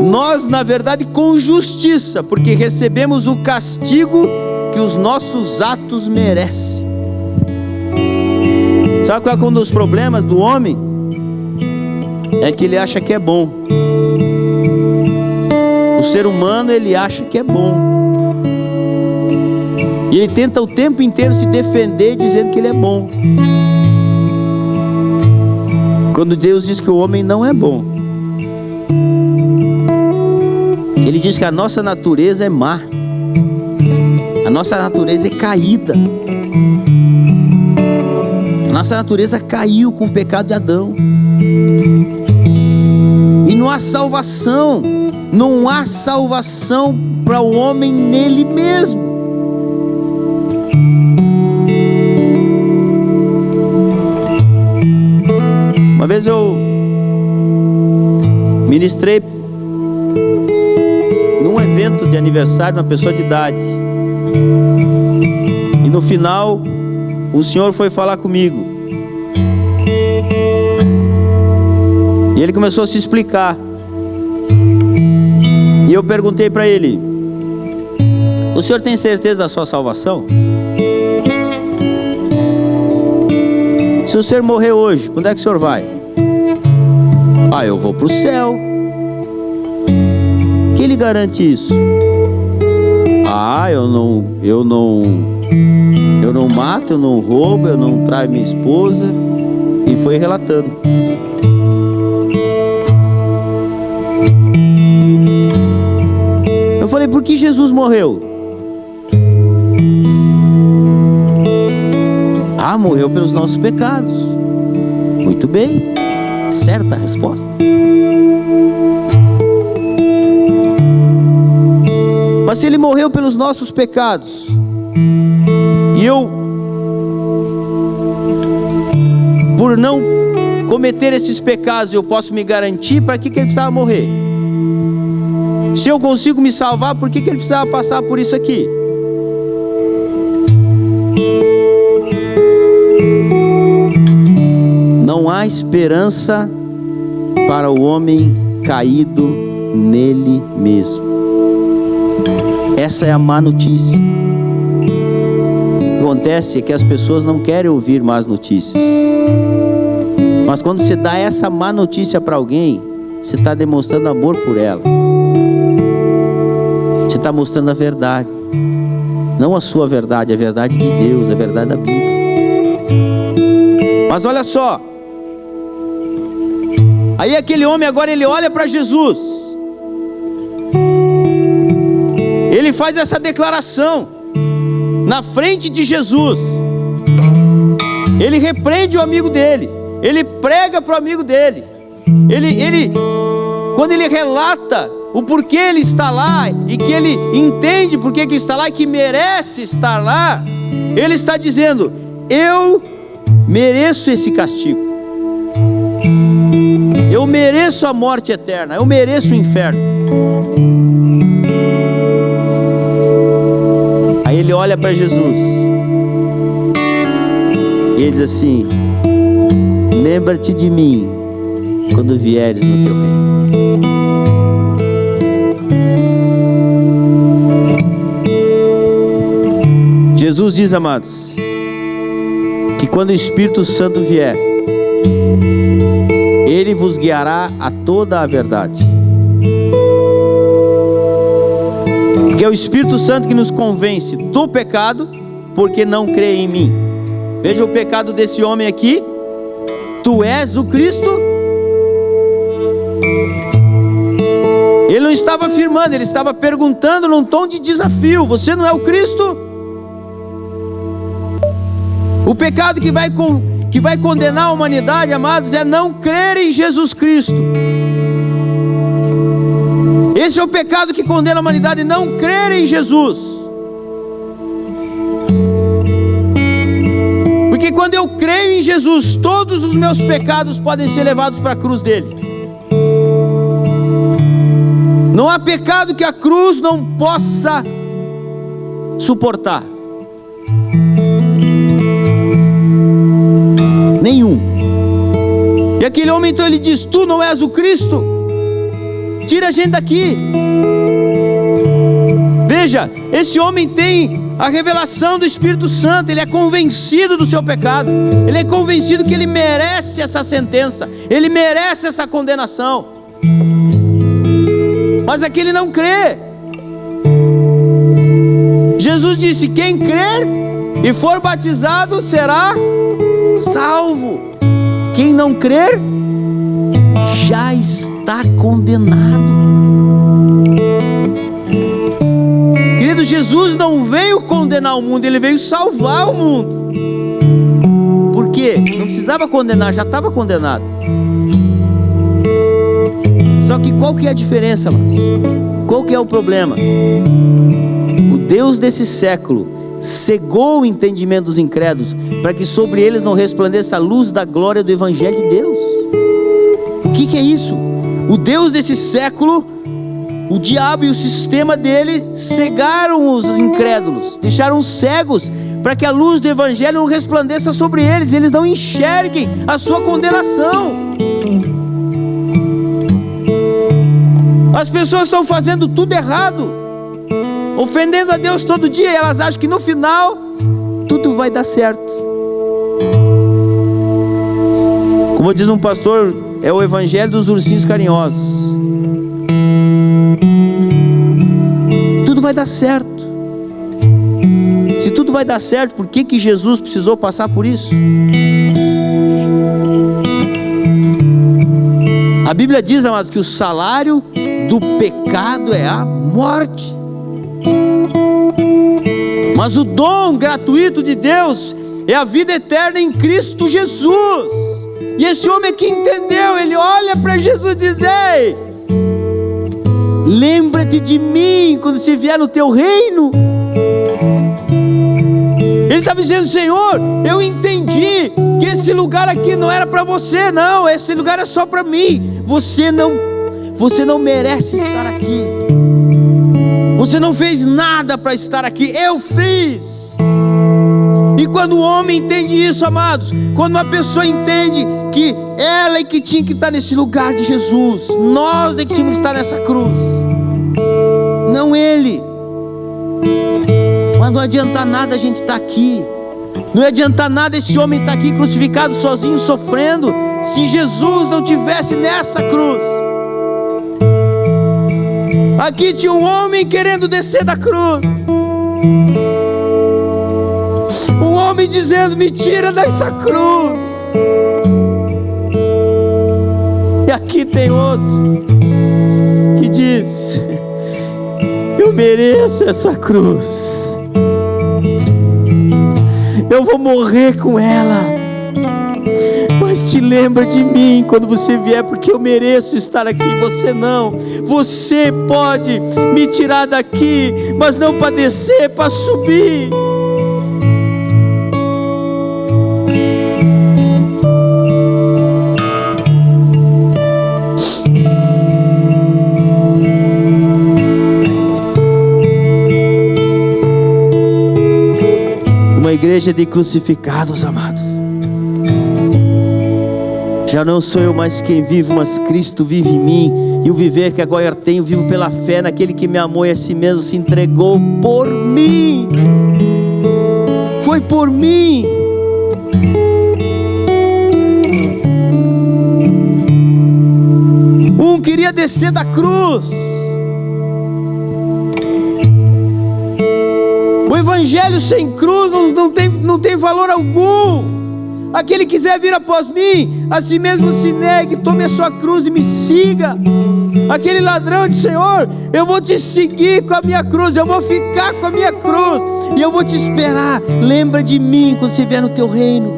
S1: nós, na verdade, com justiça, porque recebemos o castigo que os nossos atos merecem. Sabe qual é um dos problemas do homem? É que ele acha que é bom. O ser humano, ele acha que é bom. E ele tenta o tempo inteiro se defender dizendo que ele é bom, quando Deus diz que o homem não é bom. Ele diz que a nossa natureza é má, a nossa natureza é caída, a nossa natureza caiu com o pecado de Adão. E não há salvação, não há salvação para o homem nele mesmo. Uma vez eu ministrei num evento de aniversário de uma pessoa de idade, e no final o senhor foi falar comigo, e ele começou a se explicar, e eu perguntei para ele: o senhor tem certeza da sua salvação? Se o senhor morrer hoje, quando é que o senhor vai? Eu vou para o céu. Quem lhe garante isso? Eu não mato, eu não roubo, eu não traio minha esposa. E foi relatando. Eu falei, por que Jesus morreu? Ah, morreu pelos nossos pecados. Muito bem, certa a resposta. Mas se ele morreu pelos nossos pecados, e eu, por não cometer esses pecados, eu posso me garantir, para que ele precisava morrer? Se eu consigo me salvar, por que ele precisava passar por isso aqui? Não há esperança para o homem caído nele mesmo. Essa é a má notícia. O que acontece é que as pessoas não querem ouvir más notícias. Mas quando você dá essa má notícia para alguém, você está demonstrando amor por ela. Você está mostrando a verdade. Não a sua verdade, a verdade de Deus, a verdade da Bíblia. Mas olha só. Aí aquele homem agora ele olha para Jesus. Ele faz essa declaração na frente de Jesus. Ele repreende o amigo dele. Ele prega para o amigo dele. Quando ele relata o porquê ele está lá, e que ele entende porquê que está lá, e que merece estar lá, ele está dizendo: eu mereço esse castigo. Eu mereço a morte eterna. Eu mereço o inferno. Aí ele olha para Jesus e ele diz assim: lembra-te de mim quando vieres no teu reino. Jesus diz, amados, que quando o Espírito Santo vier, Ele vos guiará a toda a verdade. Porque é o Espírito Santo que nos convence do pecado, porque não crê em mim. Veja o pecado desse homem aqui. Tu és o Cristo? Ele não estava afirmando, ele estava perguntando num tom de desafio: você não é o Cristo? O pecado que vai condenar a humanidade, amados, é não crer em Jesus Cristo. Esse é o pecado que condena a humanidade, não crer em Jesus. Porque quando eu creio em Jesus, todos os meus pecados podem ser levados para a cruz dele. Não há pecado que a cruz não possa suportar. Nenhum. E aquele homem então ele diz: tu não és o Cristo? Tira a gente daqui. Veja, esse homem tem a revelação do Espírito Santo. Ele é convencido do seu pecado. Ele é convencido que ele merece essa sentença. Ele merece essa condenação. Mas aquele não crê. Jesus disse: quem crer e for batizado será salvo. Quem não crer já está condenado. Querido, Jesus não veio condenar o mundo, ele veio salvar o mundo. Por quê? Não precisava condenar, já estava condenado. Só que qual que é a diferença, amados? Qual que é o problema? O Deus desse século cegou o entendimento dos incrédulos, para que sobre eles não resplandeça a luz da glória do Evangelho de Deus. O que é isso? O Deus desse século, o diabo e o sistema dele cegaram os incrédulos, deixaram cegos, para que a luz do Evangelho não resplandeça sobre eles, eles não enxerguem a sua condenação. As pessoas estão fazendo tudo errado, ofendendo a Deus todo dia, e elas acham que no final tudo vai dar certo. Como diz um pastor, é o evangelho dos ursinhos carinhosos. Tudo vai dar certo. Se tudo vai dar certo, por que Jesus precisou passar por isso? A Bíblia diz, amados, que o salário do pecado é a morte. Mas o dom gratuito de Deus é a vida eterna em Cristo Jesus. E esse homem aqui entendeu, ele olha para Jesus e diz: ei, lembra-te de mim quando se vier no teu reino. Ele estava dizendo: Senhor, eu entendi que esse lugar aqui não era para você, não, esse lugar é só para mim. Você não merece estar aqui. Você não fez nada para estar aqui, eu fiz. E quando o homem entende isso, amados, quando uma pessoa entende que ela é que tinha que estar nesse lugar de Jesus, nós é que tínhamos que estar nessa cruz, não ele. Mas não adianta nada a gente estar aqui, não ia adiantar nada esse homem estar aqui crucificado sozinho, sofrendo, se Jesus não tivesse nessa cruz. Aqui tinha um homem querendo descer da cruz, um homem dizendo: me tira dessa cruz. E aqui tem outro que diz: eu mereço essa cruz, eu vou morrer com ela, mas te lembra de mim quando você vier, porque eu mereço estar aqui, você não. Você pode me tirar daqui, mas não para descer, para subir. Uma igreja de crucificados, amados. Já não sou eu mais quem vive, mas Cristo vive em mim. E o viver que agora tenho, vivo pela fé naquele que me amou e a si mesmo se entregou por mim. Foi por mim. Um queria descer da cruz. O evangelho sem cruz não tem valor algum. Aquele que quiser vir após mim, a si mesmo se negue, tome a sua cruz e me siga. Aquele ladrão disse: Senhor, eu vou te seguir com a minha cruz, eu vou ficar com a minha cruz, e eu vou te esperar. Lembra de mim quando você vier no teu reino.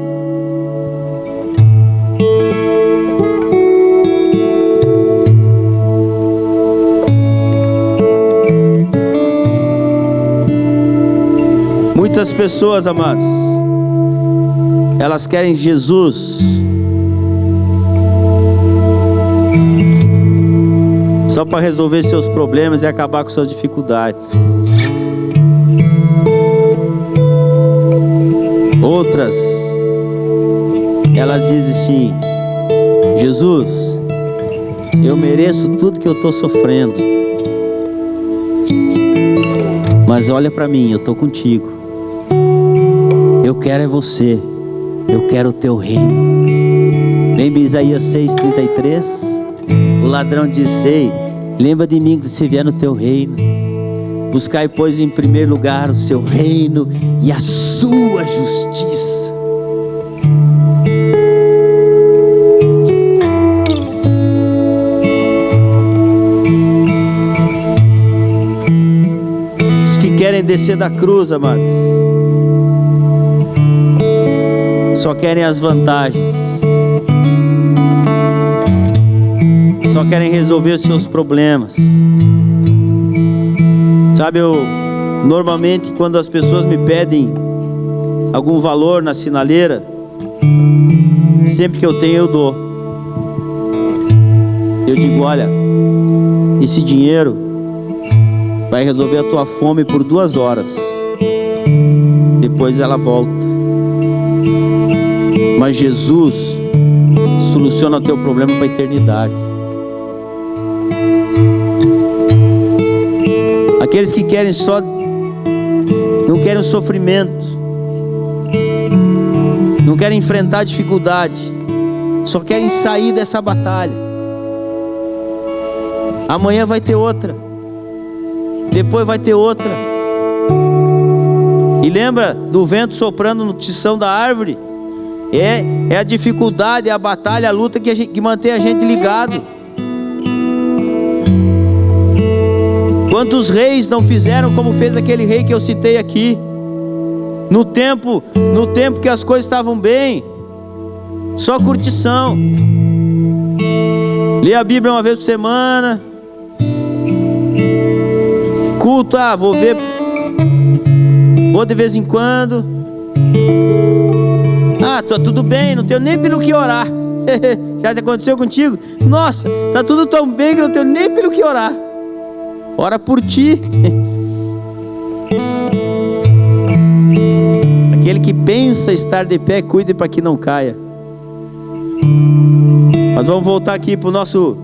S1: Muitas pessoas, amados, elas querem Jesus só para resolver seus problemas e acabar com suas dificuldades. Outras, elas dizem assim: Jesus, eu mereço tudo que eu estou sofrendo, mas olha para mim, eu estou contigo. Eu quero é você. Eu quero o teu reino. Lembra Isaías 6:33? O ladrão disse: ei, lembra de mim quando você vier no teu reino. Buscai, pois, em primeiro lugar o seu reino e a sua justiça. Os que querem descer da cruz, amados, só querem as vantagens, só querem resolver os seus problemas. Sabe, normalmente quando as pessoas me pedem algum valor na sinaleira, sempre que eu tenho eu dou. Eu digo: olha, esse dinheiro vai resolver a tua fome por 2 horas, depois ela volta. Mas Jesus soluciona o teu problema para a eternidade. Aqueles que querem só, não querem o sofrimento, não querem enfrentar a dificuldade, só querem sair dessa batalha. Amanhã vai ter outra, depois vai ter outra. E lembra do vento soprando no tição da árvore? É a dificuldade, é a batalha, a luta que mantém a gente ligado. Quantos reis não fizeram como fez aquele rei que eu citei aqui? No tempo que as coisas estavam bem, só curtição. Lê a Bíblia uma vez por semana. Culto, vou ver, vou de vez em quando. Tá tudo bem, não tenho nem pelo que orar. Já aconteceu contigo? Nossa, tá tudo tão bem que não tenho nem pelo que orar. Ora por ti. Aquele que pensa estar de pé, cuide para que não caia. Mas vamos voltar aqui pro nosso.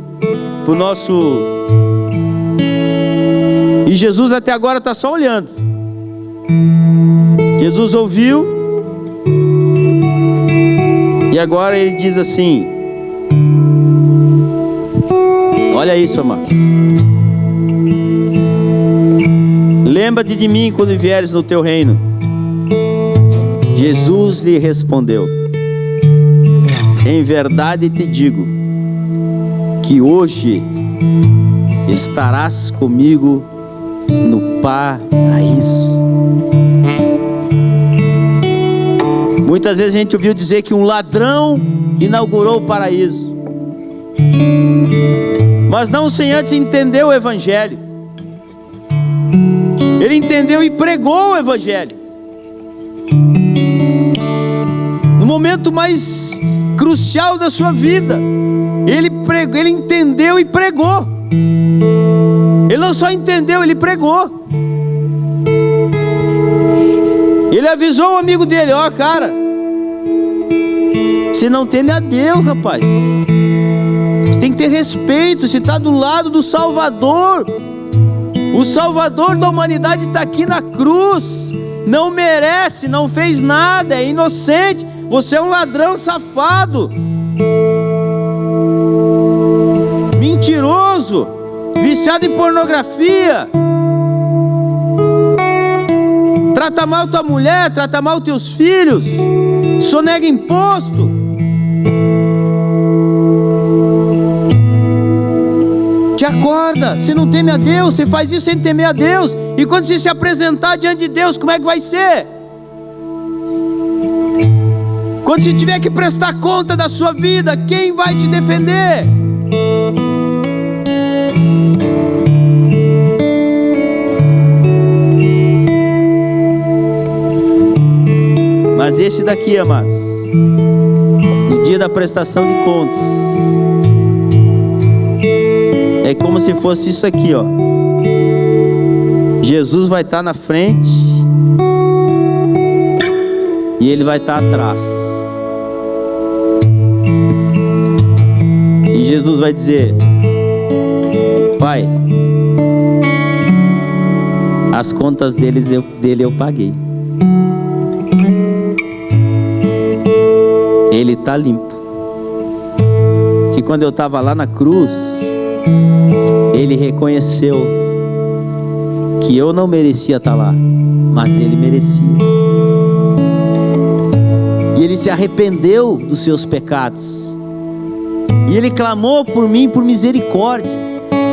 S1: E Jesus até agora está só olhando. Jesus ouviu. E agora ele diz assim: olha isso, amado. Lembra-te de mim quando vieres no teu reino. Jesus lhe respondeu: em verdade te digo que hoje estarás comigo no paraíso. Muitas vezes a gente ouviu dizer que um ladrão inaugurou o paraíso, mas não sem antes entender o evangelho. Ele entendeu e pregou o evangelho. No momento mais crucial da sua vida, ele entendeu e pregou. Ele não só entendeu, ele pregou. Ele avisou o amigo dele: ó, cara, você não teme a Deus, rapaz. Você tem que ter respeito. Você está do lado do Salvador. O Salvador da humanidade está aqui na cruz. Não merece, não fez nada, é inocente. Você é um ladrão safado, mentiroso, viciado em pornografia, trata mal tua mulher, trata mal teus filhos, sonega imposto. Te acorda, você não teme a Deus, você faz isso sem temer a Deus. E quando você se apresentar diante de Deus, como é que vai ser? Quando você tiver que prestar conta da sua vida, quem vai te defender? Mas esse daqui, amados, no dia da prestação de contas, é como se fosse isso aqui, ó. Jesus vai estar na frente e ele vai estar atrás. E Jesus vai dizer: Pai, as contas dele eu paguei. Ele está limpo. Que quando eu estava lá na cruz, ele reconheceu que eu não merecia estar lá, mas ele merecia. E ele se arrependeu dos seus pecados. E ele clamou por mim por misericórdia.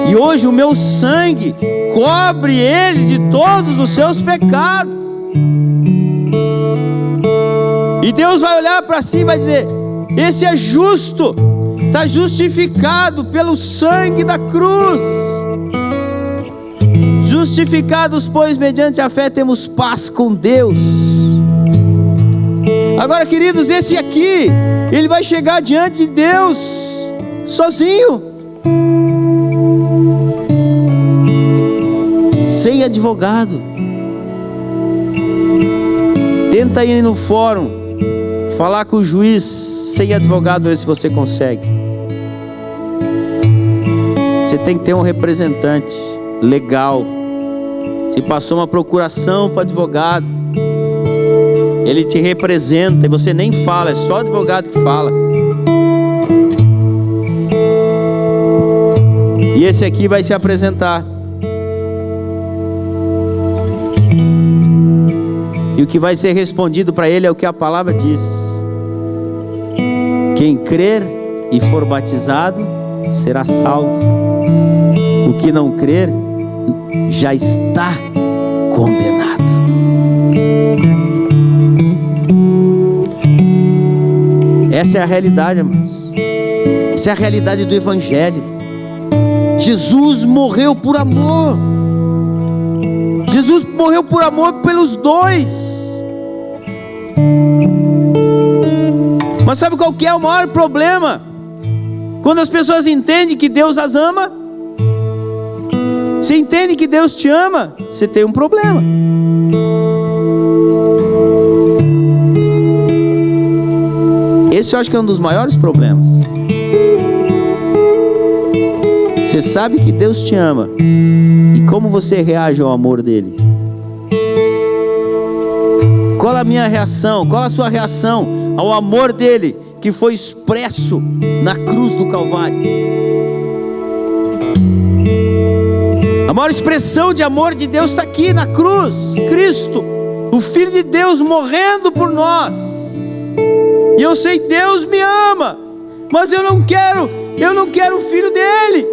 S1: E hoje o meu sangue cobre ele de todos os seus pecados. E Deus vai olhar para si e vai dizer: esse é justo, está justificado pelo sangue da cruz. Justificados, pois, mediante a fé temos paz com Deus. Agora, queridos, esse aqui, ele vai chegar diante de Deus sozinho, sem advogado. Tenta ir no fórum, falar com o juiz sem advogado, ver se você consegue. Você tem que ter um representante legal. Se passou uma procuração para advogado, ele te representa e você nem fala, é só o advogado que fala. E esse aqui vai se apresentar. E o que vai ser respondido para ele é o que a palavra diz: quem crer e for batizado será salvo. O que não crer já está condenado. Essa é a realidade, amados. Essa é a realidade do Evangelho. Jesus morreu por amor. Jesus morreu por amor pelos dois. Mas sabe qual que é o maior problema? Quando as pessoas entendem que Deus as ama. Você entende que Deus te ama, você tem um problema. Esse eu acho que é um dos maiores problemas. Você sabe que Deus te ama, e como você reage ao amor dele? Qual a minha reação? Qual a sua reação ao amor dele, que foi expresso na cruz do Calvário? A maior expressão de amor de Deus está aqui na cruz. Cristo, o Filho de Deus, morrendo por nós. E eu sei, Deus me ama, mas eu não quero o Filho dele.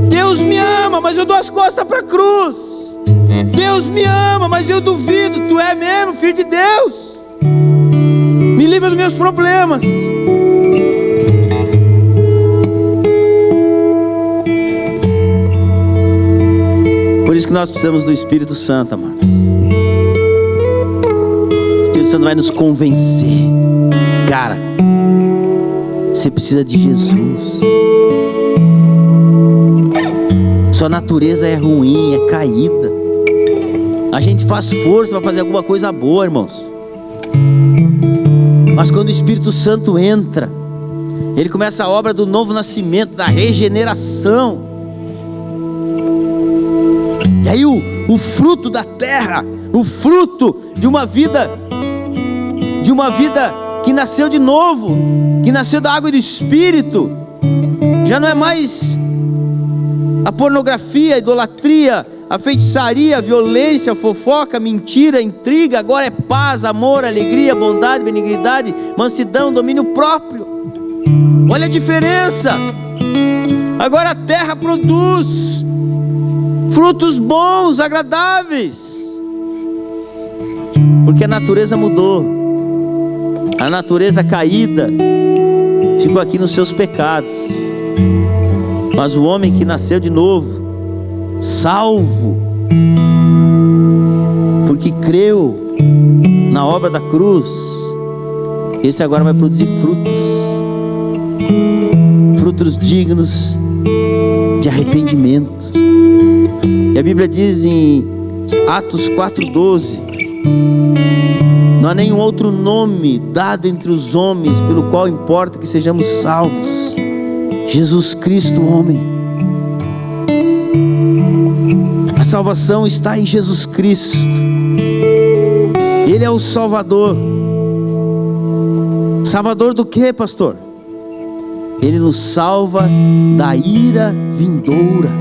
S1: Deus me ama, mas eu dou as costas para a cruz. Deus me ama, mas eu duvido. Tu é mesmo Filho de Deus? Me livra dos meus problemas. Por isso que nós precisamos do Espírito Santo, amados. O Espírito Santo vai nos convencer. Cara, você precisa de Jesus. Sua natureza é ruim, é caída. A gente faz força para fazer alguma coisa boa, irmãos. Mas quando o Espírito Santo entra, ele começa a obra do novo nascimento, da regeneração. E aí o fruto da terra, o fruto de uma vida que nasceu de novo, que nasceu da água e do Espírito, já não é mais a pornografia, a idolatria, a feitiçaria, a violência, a fofoca, a mentira, a intriga. Agora é paz, amor, alegria, bondade, benignidade, mansidão, domínio próprio. Olha a diferença. Agora a terra produz frutos bons, agradáveis, porque a natureza mudou. A natureza caída ficou aqui nos seus pecados. Mas o homem que nasceu de novo, salvo, porque creu na obra da cruz, esse agora vai produzir frutos dignos de arrependimento. E a Bíblia diz em Atos 4:12: não há nenhum outro nome dado entre os homens pelo qual importa que sejamos salvos. Jesus Cristo, homem. A salvação está em Jesus Cristo. Ele é o Salvador. Salvador do que, pastor? Ele nos salva da ira vindoura.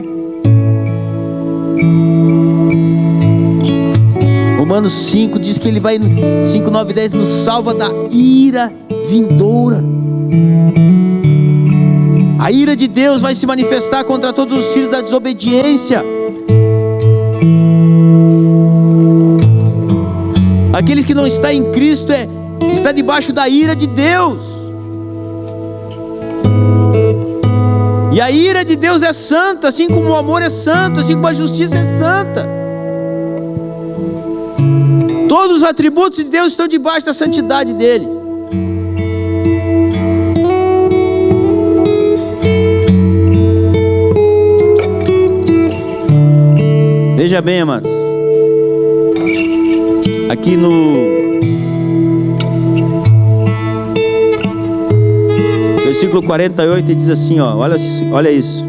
S1: Romanos 5 diz que ele vai, 5, 9, 10, nos salva da ira vindoura. A ira de Deus vai se manifestar contra todos os filhos da desobediência. Aqueles que não estão em Cristo está debaixo da ira de Deus. E a ira de Deus é santa, assim como o amor é santo, assim como a justiça é santa. Todos os atributos de Deus estão debaixo da santidade dele. Veja bem, amados, aqui no versículo 48 ele diz assim, ó, olha isso: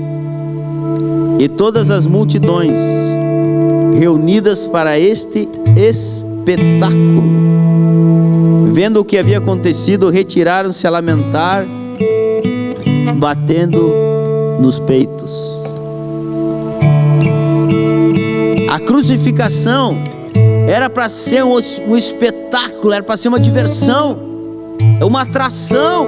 S1: e todas as multidões reunidas para este espetáculo, vendo o que havia acontecido, retiraram-se a lamentar, batendo nos peitos. A crucificação era para ser um espetáculo, era para ser uma diversão, uma atração.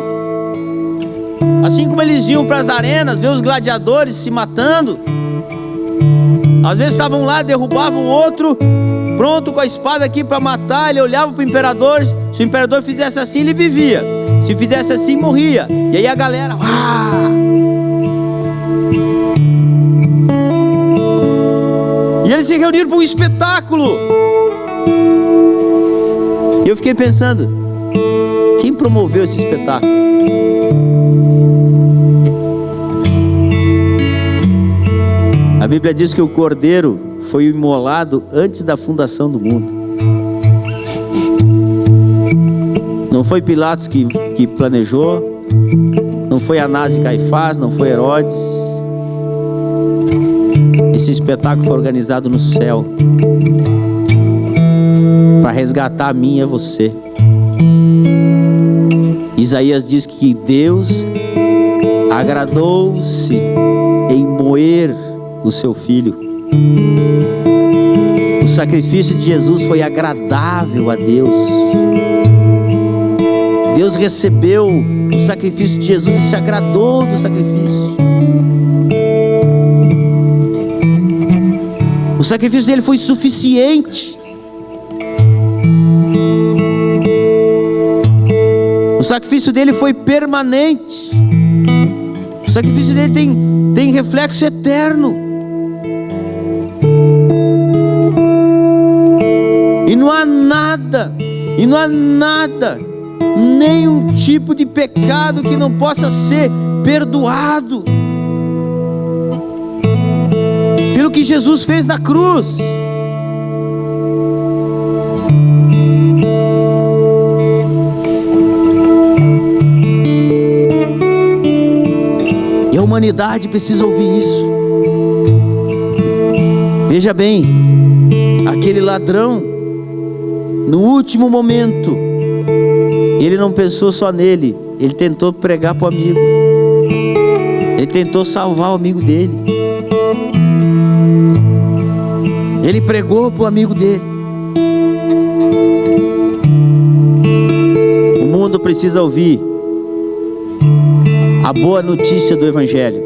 S1: Assim como eles iam para as arenas ver os gladiadores se matando, Às vezes estavam lá, derrubavam o outro, pronto com a espada aqui para matar. Ele olhava para o imperador. Se o imperador fizesse assim, ele vivia. Se fizesse assim, morria. E aí a galera... E eles se reuniram para um espetáculo. E eu fiquei pensando, quem promoveu esse espetáculo? A Bíblia diz que o cordeiro foi imolado antes da fundação do mundo. Não foi Pilatos que planejou, não foi Anás e Caifás, não foi Herodes. Esse espetáculo foi organizado no céu para resgatar a mim e a você. Isaías diz que Deus agradou-se em moer o seu filho. O sacrifício de Jesus foi agradável a Deus. Deus recebeu o sacrifício de Jesus e se agradou do sacrifício. O sacrifício dele foi suficiente. O sacrifício dele foi permanente. O sacrifício dele tem reflexo eterno. E não há nada, nenhum tipo de pecado que não possa ser perdoado pelo que Jesus fez na cruz. E a humanidade precisa ouvir isso. Veja bem, aquele ladrão, no último momento, ele não pensou só nele, ele tentou pregar para o amigo, ele tentou salvar o amigo dele, ele pregou para o amigo dele. O mundo precisa ouvir a boa notícia do Evangelho.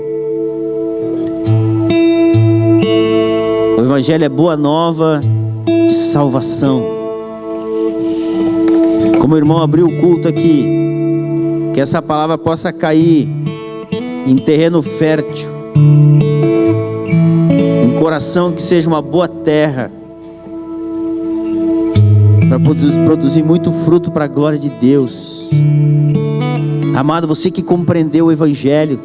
S1: O Evangelho é boa nova de salvação. Como o irmão abriu o culto aqui, que essa palavra possa cair em terreno fértil, um coração que seja uma boa terra, para produzir muito fruto para a glória de Deus. Amado, você que compreendeu o Evangelho,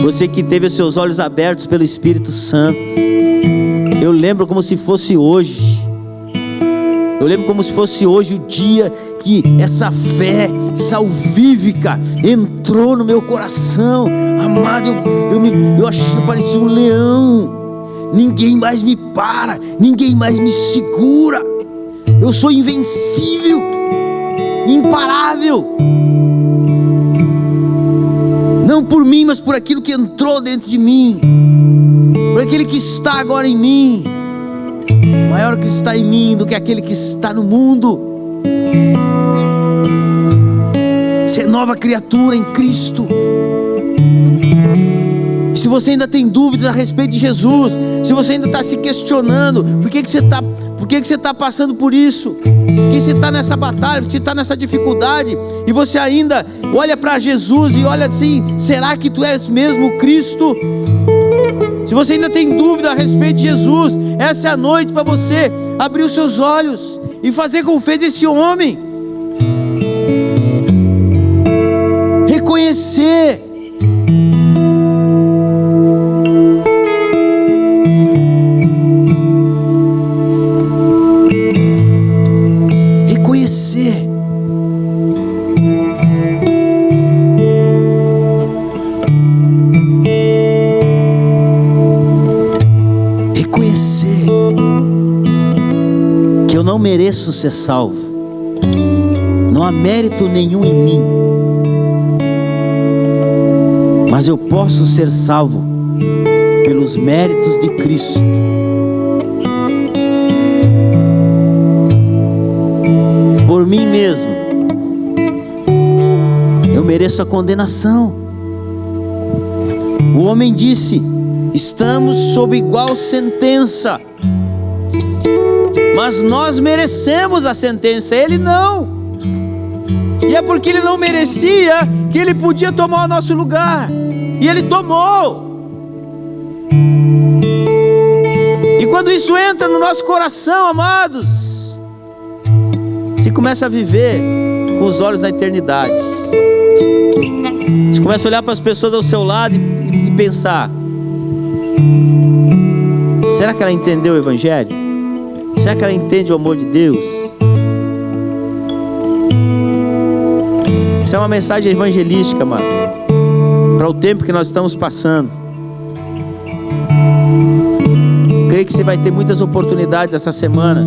S1: você que teve os seus olhos abertos pelo Espírito Santo, eu lembro como se fosse hoje. Eu lembro como se fosse hoje o dia que essa fé salvífica entrou no meu coração. Amado, eu achei que parecia um leão. Ninguém mais me para, ninguém mais me segura. Eu sou invencível, imparável. Não por mim, mas por aquilo que entrou dentro de mim, por aquele que está agora em mim. Maior que está em mim do que aquele que está no mundo. Você é nova criatura em Cristo. Se você ainda tem dúvidas a respeito de Jesus, se você ainda está se questionando, por que você está passando por isso? Por que você está nessa batalha? Por que você está nessa dificuldade? E você ainda olha para Jesus e olha assim: será que tu és mesmo Cristo? Se você ainda tem dúvida a respeito de Jesus, essa é a noite para você abrir os seus olhos e fazer como fez esse homem. Reconhecer. Reconhecer. Que eu não mereço ser salvo, não há mérito nenhum em mim, mas eu posso ser salvo pelos méritos de Cristo. Por mim mesmo, eu mereço a condenação. O homem disse: Estamos sob igual sentença. Mas nós merecemos a sentença, ele não. E é porque ele não merecia que ele podia tomar o nosso lugar. E ele tomou. E quando isso entra no nosso coração, amados, você começa a viver com os olhos da eternidade. Você começa a olhar para as pessoas ao seu lado e pensar: será que ela entendeu o Evangelho? Será que ela entende o amor de Deus? Isso é uma mensagem evangelística, amado, para o tempo que nós estamos passando. Creio que você vai ter muitas oportunidades essa semana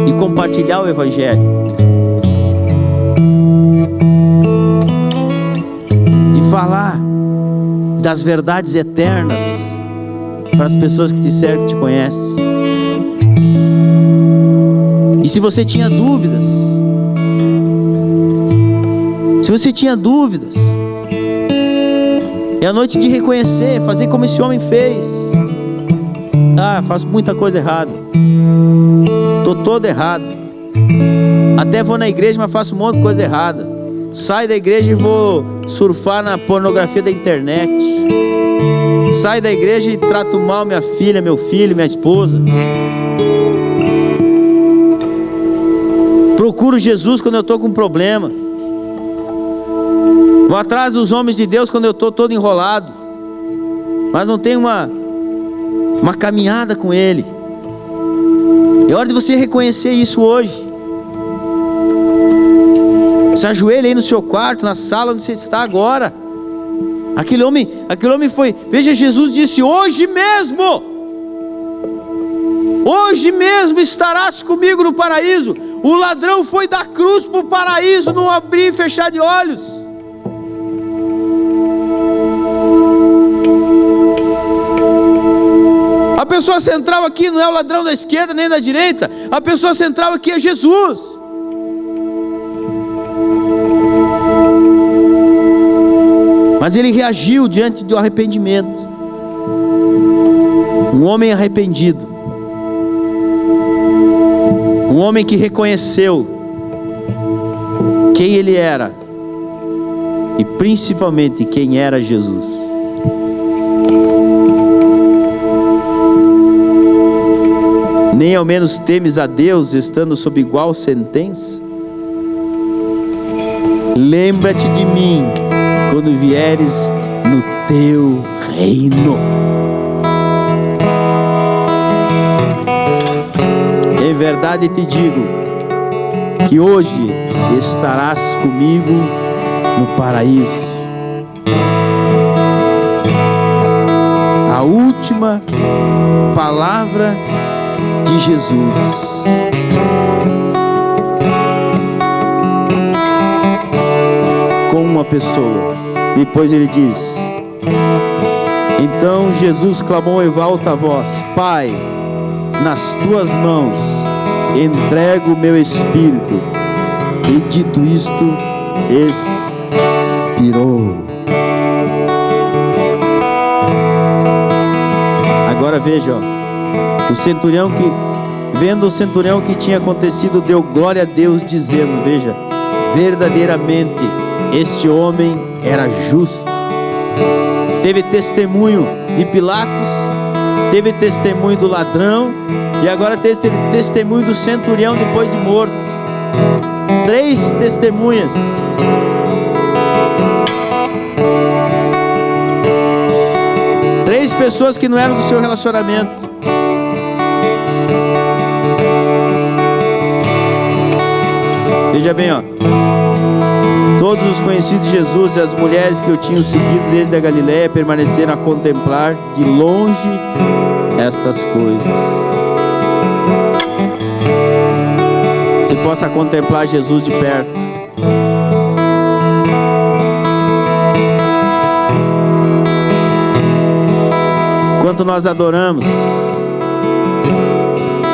S1: de compartilhar o Evangelho, de falar das verdades eternas para as pessoas que disseram que te conhecem. E se você tinha dúvidas, é a noite de reconhecer, fazer como esse homem fez. Faço muita coisa errada, estou todo errado, até vou na igreja, mas faço um monte de coisa errada. Saio da igreja e vou surfar na pornografia da internet. Saio da igreja e trato mal minha filha, meu filho, minha esposa. Procuro Jesus quando eu estou com problema. Vou atrás dos homens de Deus quando eu estou todo enrolado, mas não tenho uma caminhada com Ele. É hora de você reconhecer isso hoje. Se ajoelha aí no seu quarto, na sala onde você está agora. Aquele homem foi, veja, Jesus disse: hoje mesmo estarás comigo no paraíso. O ladrão foi da cruz para o paraíso, num abrir e fechar de olhos. A pessoa central aqui não é o ladrão da esquerda nem da direita. A pessoa central aqui é Jesus. Mas ele reagiu diante do arrependimento. Um homem arrependido, um homem que reconheceu quem ele era e principalmente quem era Jesus. Nem ao menos temes a Deus, estando sob igual sentença? Lembra-te de mim quando vieres no teu reino. Em verdade te digo que hoje estarás comigo no paraíso. A última palavra de Jesus. Com uma pessoa. Depois ele diz: então Jesus clamou em alta voz: Pai, nas tuas mãos entrego o meu espírito. E dito isto, expirou. Agora veja, o centurião vendo o centurião que tinha acontecido, deu glória a Deus, dizendo: veja, verdadeiramente este homem era justo. Teve testemunho de Pilatos, teve testemunho do ladrão, e agora teve testemunho do centurião depois de morto. 3 testemunhas. Três pessoas que não eram do seu relacionamento. Veja bem, todos os conhecidos de Jesus e as mulheres que o tinham seguido desde a Galileia permaneceram a contemplar de longe estas coisas. Você possa contemplar Jesus de perto. Enquanto nós adoramos,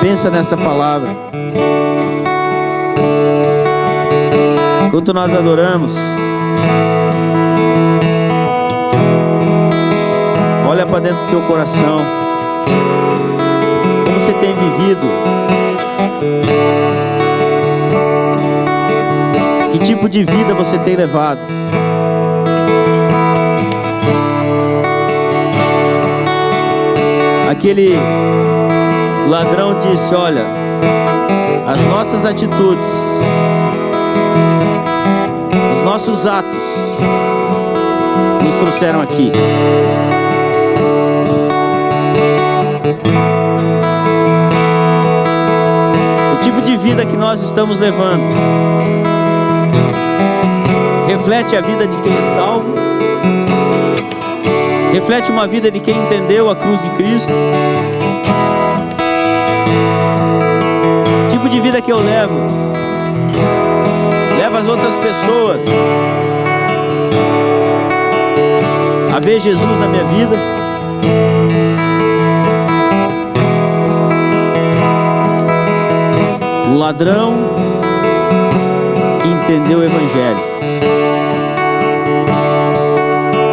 S1: pensa nessa palavra. Enquanto nós adoramos, olha Olha para dentro do teu coração. Como você tem vivido? Que tipo de vida você tem levado? Aquele ladrão disse: olha, as nossas atitudes, os nossos atos nos trouxeram aqui. O tipo de vida que nós estamos levando reflete a vida de quem é salvo? Reflete uma vida de quem entendeu a cruz de Cristo? O tipo de vida que eu levo leva as outras pessoas a ver Jesus na minha vida? O ladrão que entendeu o Evangelho.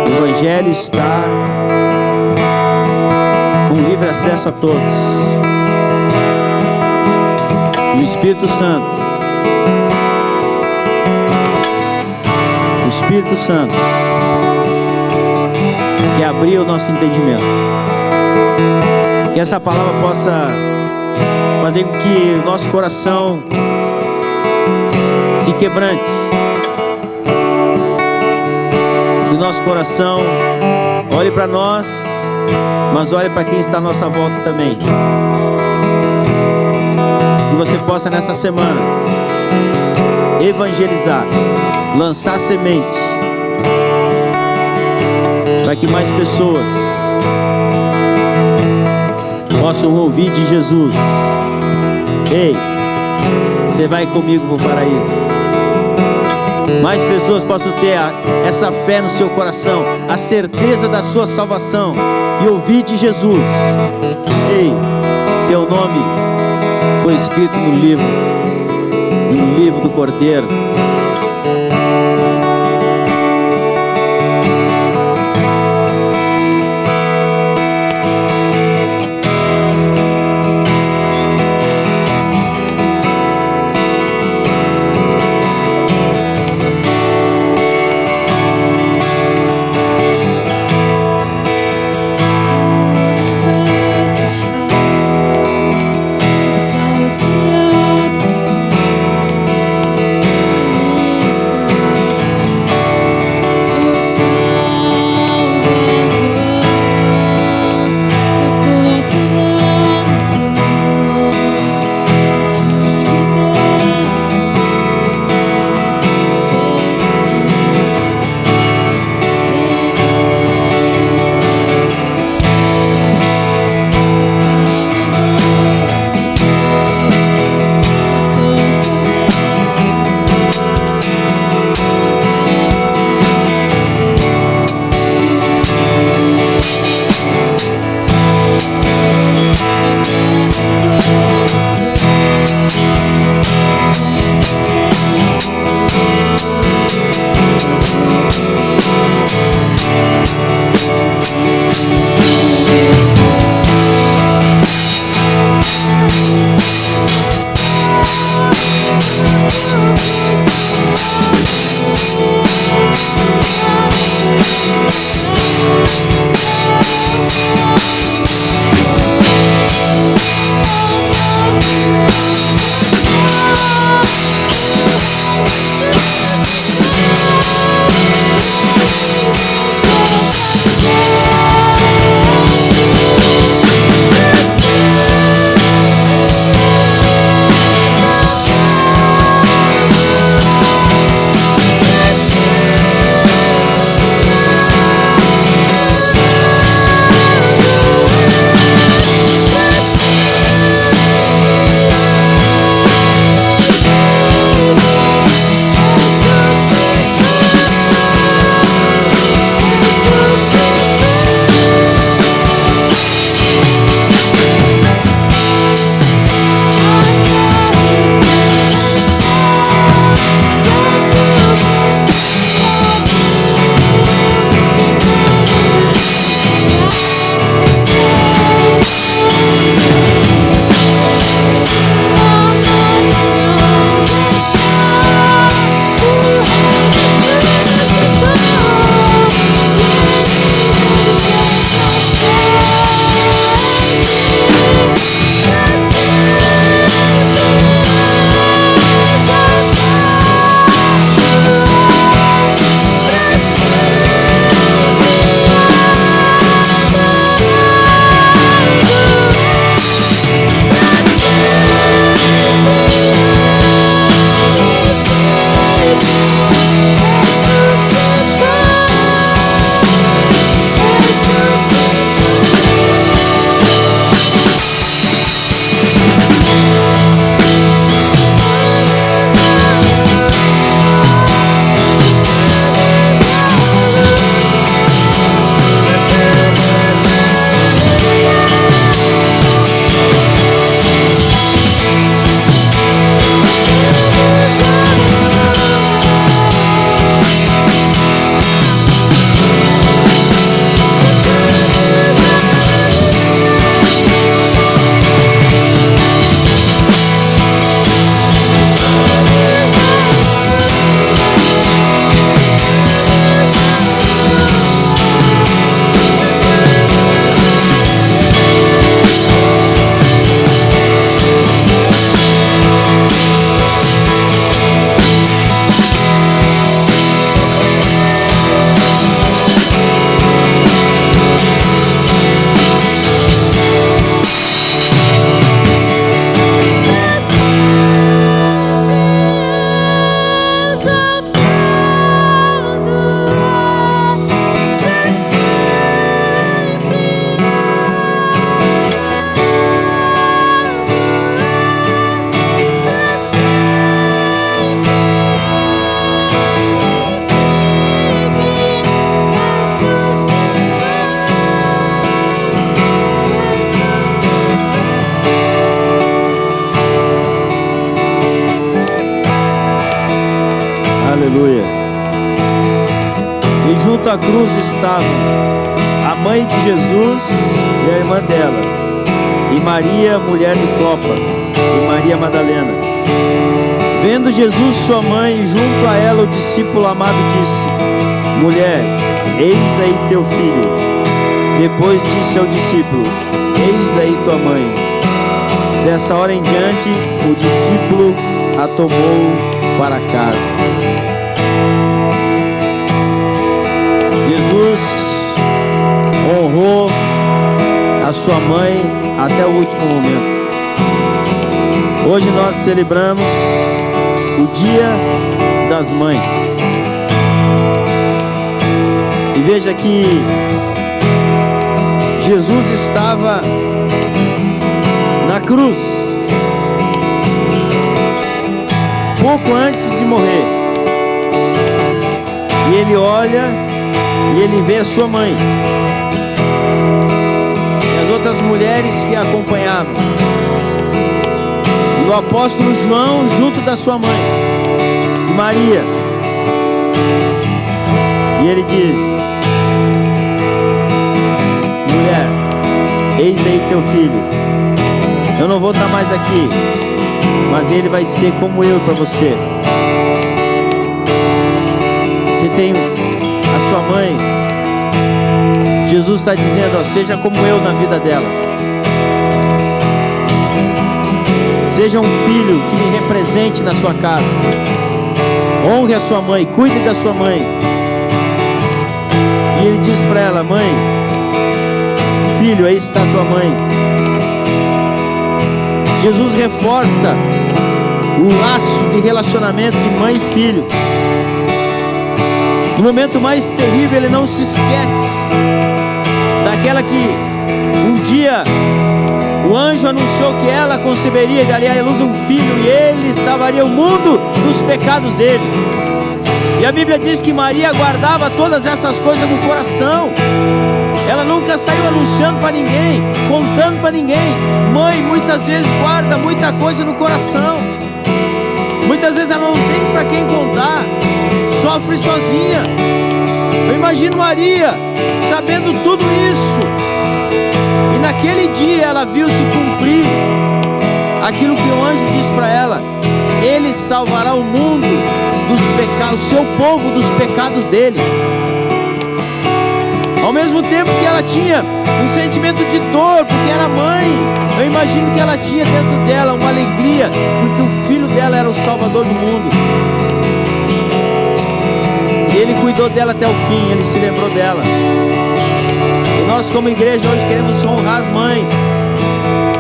S1: O Evangelho está com livre acesso a todos. E o Espírito Santo, que abrir o nosso entendimento. Que essa palavra possa fazer com que o nosso coração se quebrante. Que o nosso coração olhe para nós, mas olhe para quem está à nossa volta também. Que você possa nessa semana evangelizar, lançar semente, para que mais pessoas possam ouvir de Jesus: ei, você vai comigo para o paraíso. Mais pessoas possam ter essa fé no seu coração, a certeza da sua salvação, e ouvir de Jesus: ei, teu nome foi escrito no livro do Cordeiro. Aleluia. E junto à cruz estavam a mãe de Jesus e a irmã dela, e Maria, mulher de Clopas, e Maria Madalena. Vendo Jesus sua mãe e junto a ela o discípulo amado, disse: Mulher, eis aí teu filho. Depois disse ao discípulo: Eis aí tua mãe. Dessa hora em diante, o discípulo a tomou para casa. Jesus honrou a sua mãe até o último momento. Hoje nós celebramos o Dia das Mães. E veja que Jesus estava na cruz, pouco antes de morrer. E ele olha e ele vê a sua mãe e as outras mulheres que a acompanhavam, e o apóstolo João junto da sua mãe, Maria. E ele diz: Mulher, eis aí teu filho. Eu não vou estar mais aqui, mas ele vai ser como eu para você. Você tem a sua mãe. Jesus está dizendo: ó, seja como eu na vida dela. Seja um filho que me represente na sua casa. Honre a sua mãe, cuide da sua mãe. E ele diz para ela: mãe, filho, aí está tua mãe. Jesus reforça o laço de relacionamento de mãe e filho. No momento mais terrível, ele não se esquece daquela que um dia o anjo anunciou que ela conceberia e daria à luz um filho, e ele salvaria o mundo dos pecados dele. E a Bíblia diz que Maria guardava todas essas coisas no coração. Ela nunca saiu anunciando para ninguém, contando para ninguém. Mãe muitas vezes guarda muita coisa no coração. Muitas vezes ela não tem para quem contar, sofre sozinha. Eu imagino Maria sabendo tudo isso, e naquele dia ela viu se cumprir aquilo que o anjo disse para ela: ele salvará o mundo dos pecados, o seu povo dos pecados dele. Ao mesmo tempo que ela tinha um sentimento de dor, porque era mãe, eu imagino que ela tinha dentro dela uma alegria, porque o filho dela era o salvador do mundo. E ele cuidou dela até o fim, ele se lembrou dela. E nós como igreja hoje queremos honrar as mães.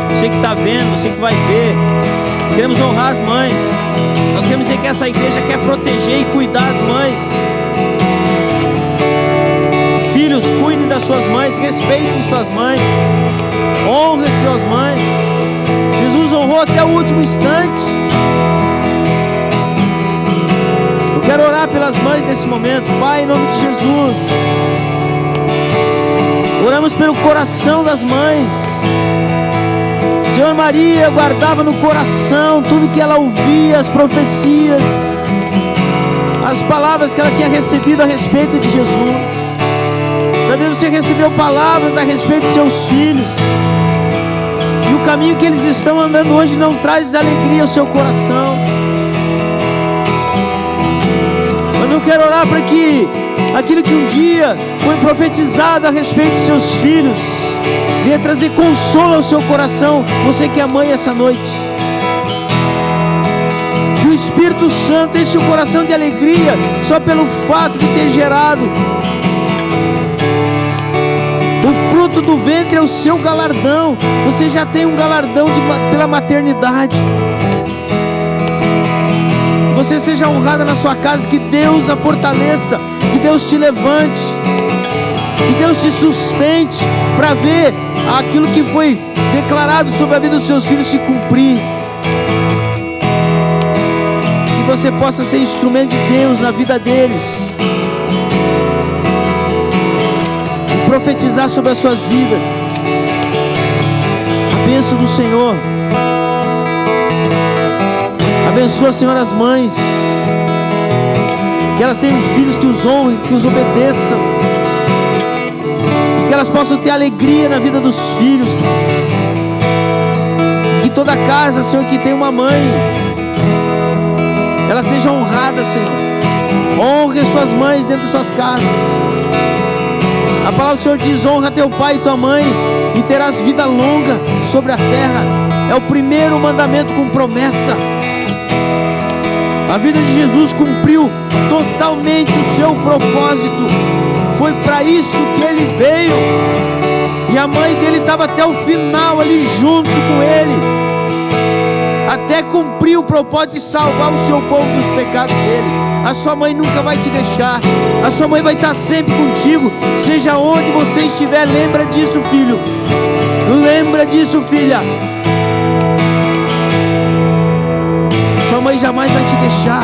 S1: Você que está vendo, você que vai ver, queremos honrar as mães. Nós queremos dizer que essa igreja quer proteger e cuidar as mães. Filhos, cuidem das suas mães, respeitem suas mães, honrem suas mães. Jesus honrou até o último instante. Eu quero orar pelas mães nesse momento. Pai, em nome de Jesus, oramos pelo coração das mães. Senhor, Maria guardava no coração tudo que ela ouvia, as profecias, as palavras que ela tinha recebido a respeito de Jesus. Deus, você recebeu palavras a respeito de seus filhos, e o caminho que eles estão andando hoje não traz alegria ao seu coração. Mas eu quero orar para que aquilo que um dia foi profetizado a respeito de seus filhos venha trazer consolo ao seu coração. Você que é mãe essa noite, que o Espírito Santo enche o coração de alegria só pelo fato de ter gerado. O fruto do ventre é o seu galardão. Você já tem um galardão pela maternidade. Você seja honrada na sua casa. Que Deus a fortaleça, que Deus te levante, que Deus te sustente para ver aquilo que foi declarado sobre a vida dos seus filhos se cumprir. Que você possa ser instrumento de Deus na vida deles, profetizar sobre as suas vidas a bênção do Senhor. Abençoa, Senhor, as mães. Que elas tenham filhos que os honrem, que os obedeçam. E que elas possam ter alegria na vida dos filhos. Que toda casa, Senhor, que tem uma mãe, ela seja honrada, Senhor. Honre as suas mães dentro de suas casas. A palavra do Senhor diz: honra teu pai e tua mãe, e terás vida longa sobre a terra. É o primeiro mandamento com promessa. A vida de Jesus cumpriu totalmente o seu propósito. Foi para isso que ele veio. E a mãe dele estava até o final ali junto com ele, até cumprir o propósito de salvar o seu povo dos pecados dele. A sua mãe nunca vai te deixar. A sua mãe vai estar sempre contigo. Seja onde você estiver, lembra disso, filho. Lembra disso, filha. Sua mãe jamais vai te deixar.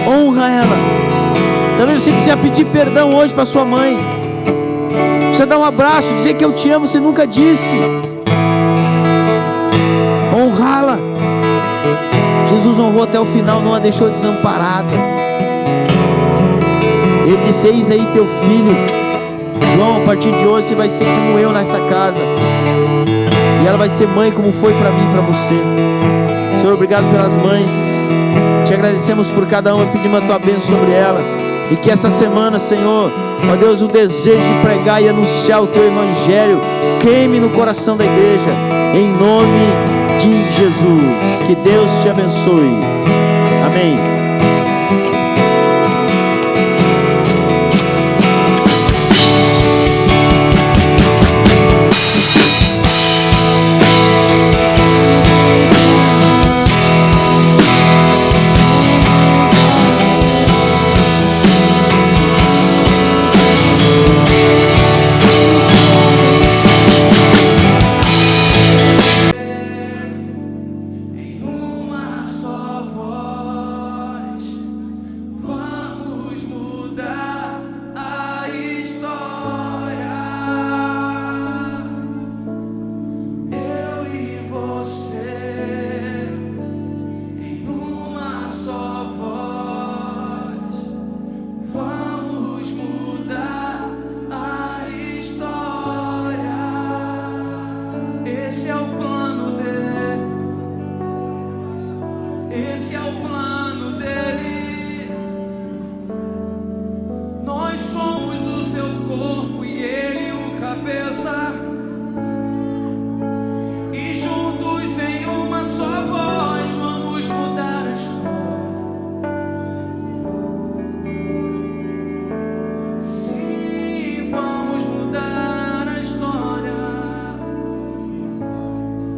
S1: Honra ela. Talvez você precisa pedir perdão hoje para sua mãe. Precisa dar um abraço, dizer que eu te amo, você nunca disse. Honrá-la. Jesus honrou até o final, não a deixou desamparada. Ele disse: eis aí teu filho. João, a partir de hoje você vai ser como eu nessa casa. E ela vai ser mãe como foi para mim e para você. Senhor, obrigado pelas mães. Te agradecemos por cada uma, pedimos a tua bênção sobre elas. E que essa semana, Senhor, ó Deus, o desejo de pregar e anunciar o teu evangelho queime no coração da igreja, em nome de Jesus. Que Deus te abençoe. Amém.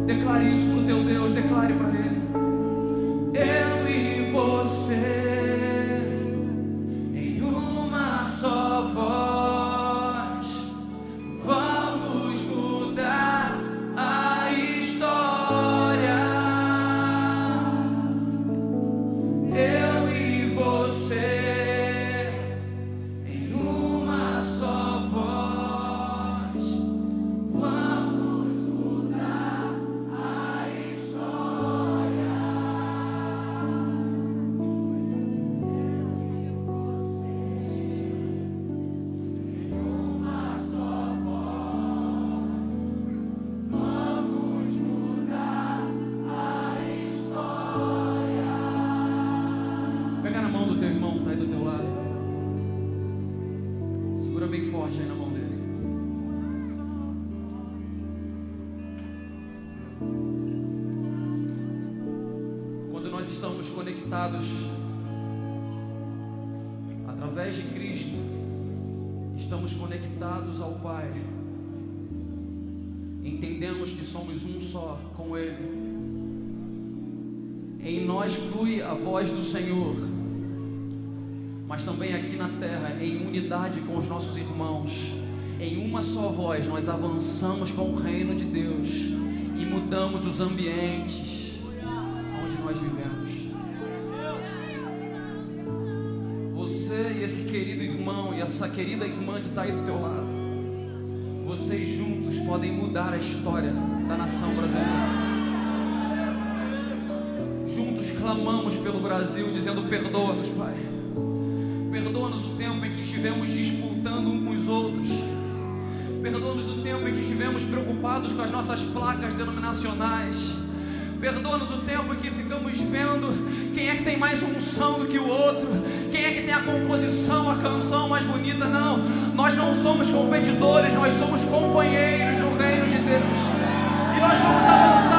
S2: Declare isso para o teu Deus, declare para Ele. Eu e você, em uma só voz, vamos mudar a história. Eu e você, em uma só voz, vamos mudar a história. Em uma só voz, vamos mudar a história. Pega na mão do teu irmão que está aí do teu lado. Segura bem forte aí na mão dele. Quando nós estamos conectados através de Cristo, estamos conectados ao Pai. Entendemos que somos um só com Ele. Em nós flui a voz do Senhor, mas também aqui na terra, em unidade com os nossos irmãos, em uma só voz, nós avançamos com o reino de Deus e mudamos os ambientes onde nós vivemos. Você e esse querido irmão e essa querida irmã que está aí do teu lado, vocês juntos podem mudar a história da nação brasileira. juntos clamamos pelo Brasil, dizendo: perdoa-nos, Pai. Perdoa-nos o tempo em que estivemos disputando um com os outros. Perdoa-nos o tempo em que estivemos preocupados com as nossas placas denominacionais. Perdoa-nos o tempo em que ficamos vendo quem é que tem mais unção do que o outro, quem é que tem a composição, a canção mais bonita. Não, nós não somos competidores, nós somos companheiros no reino de Deus. E nós vamos avançar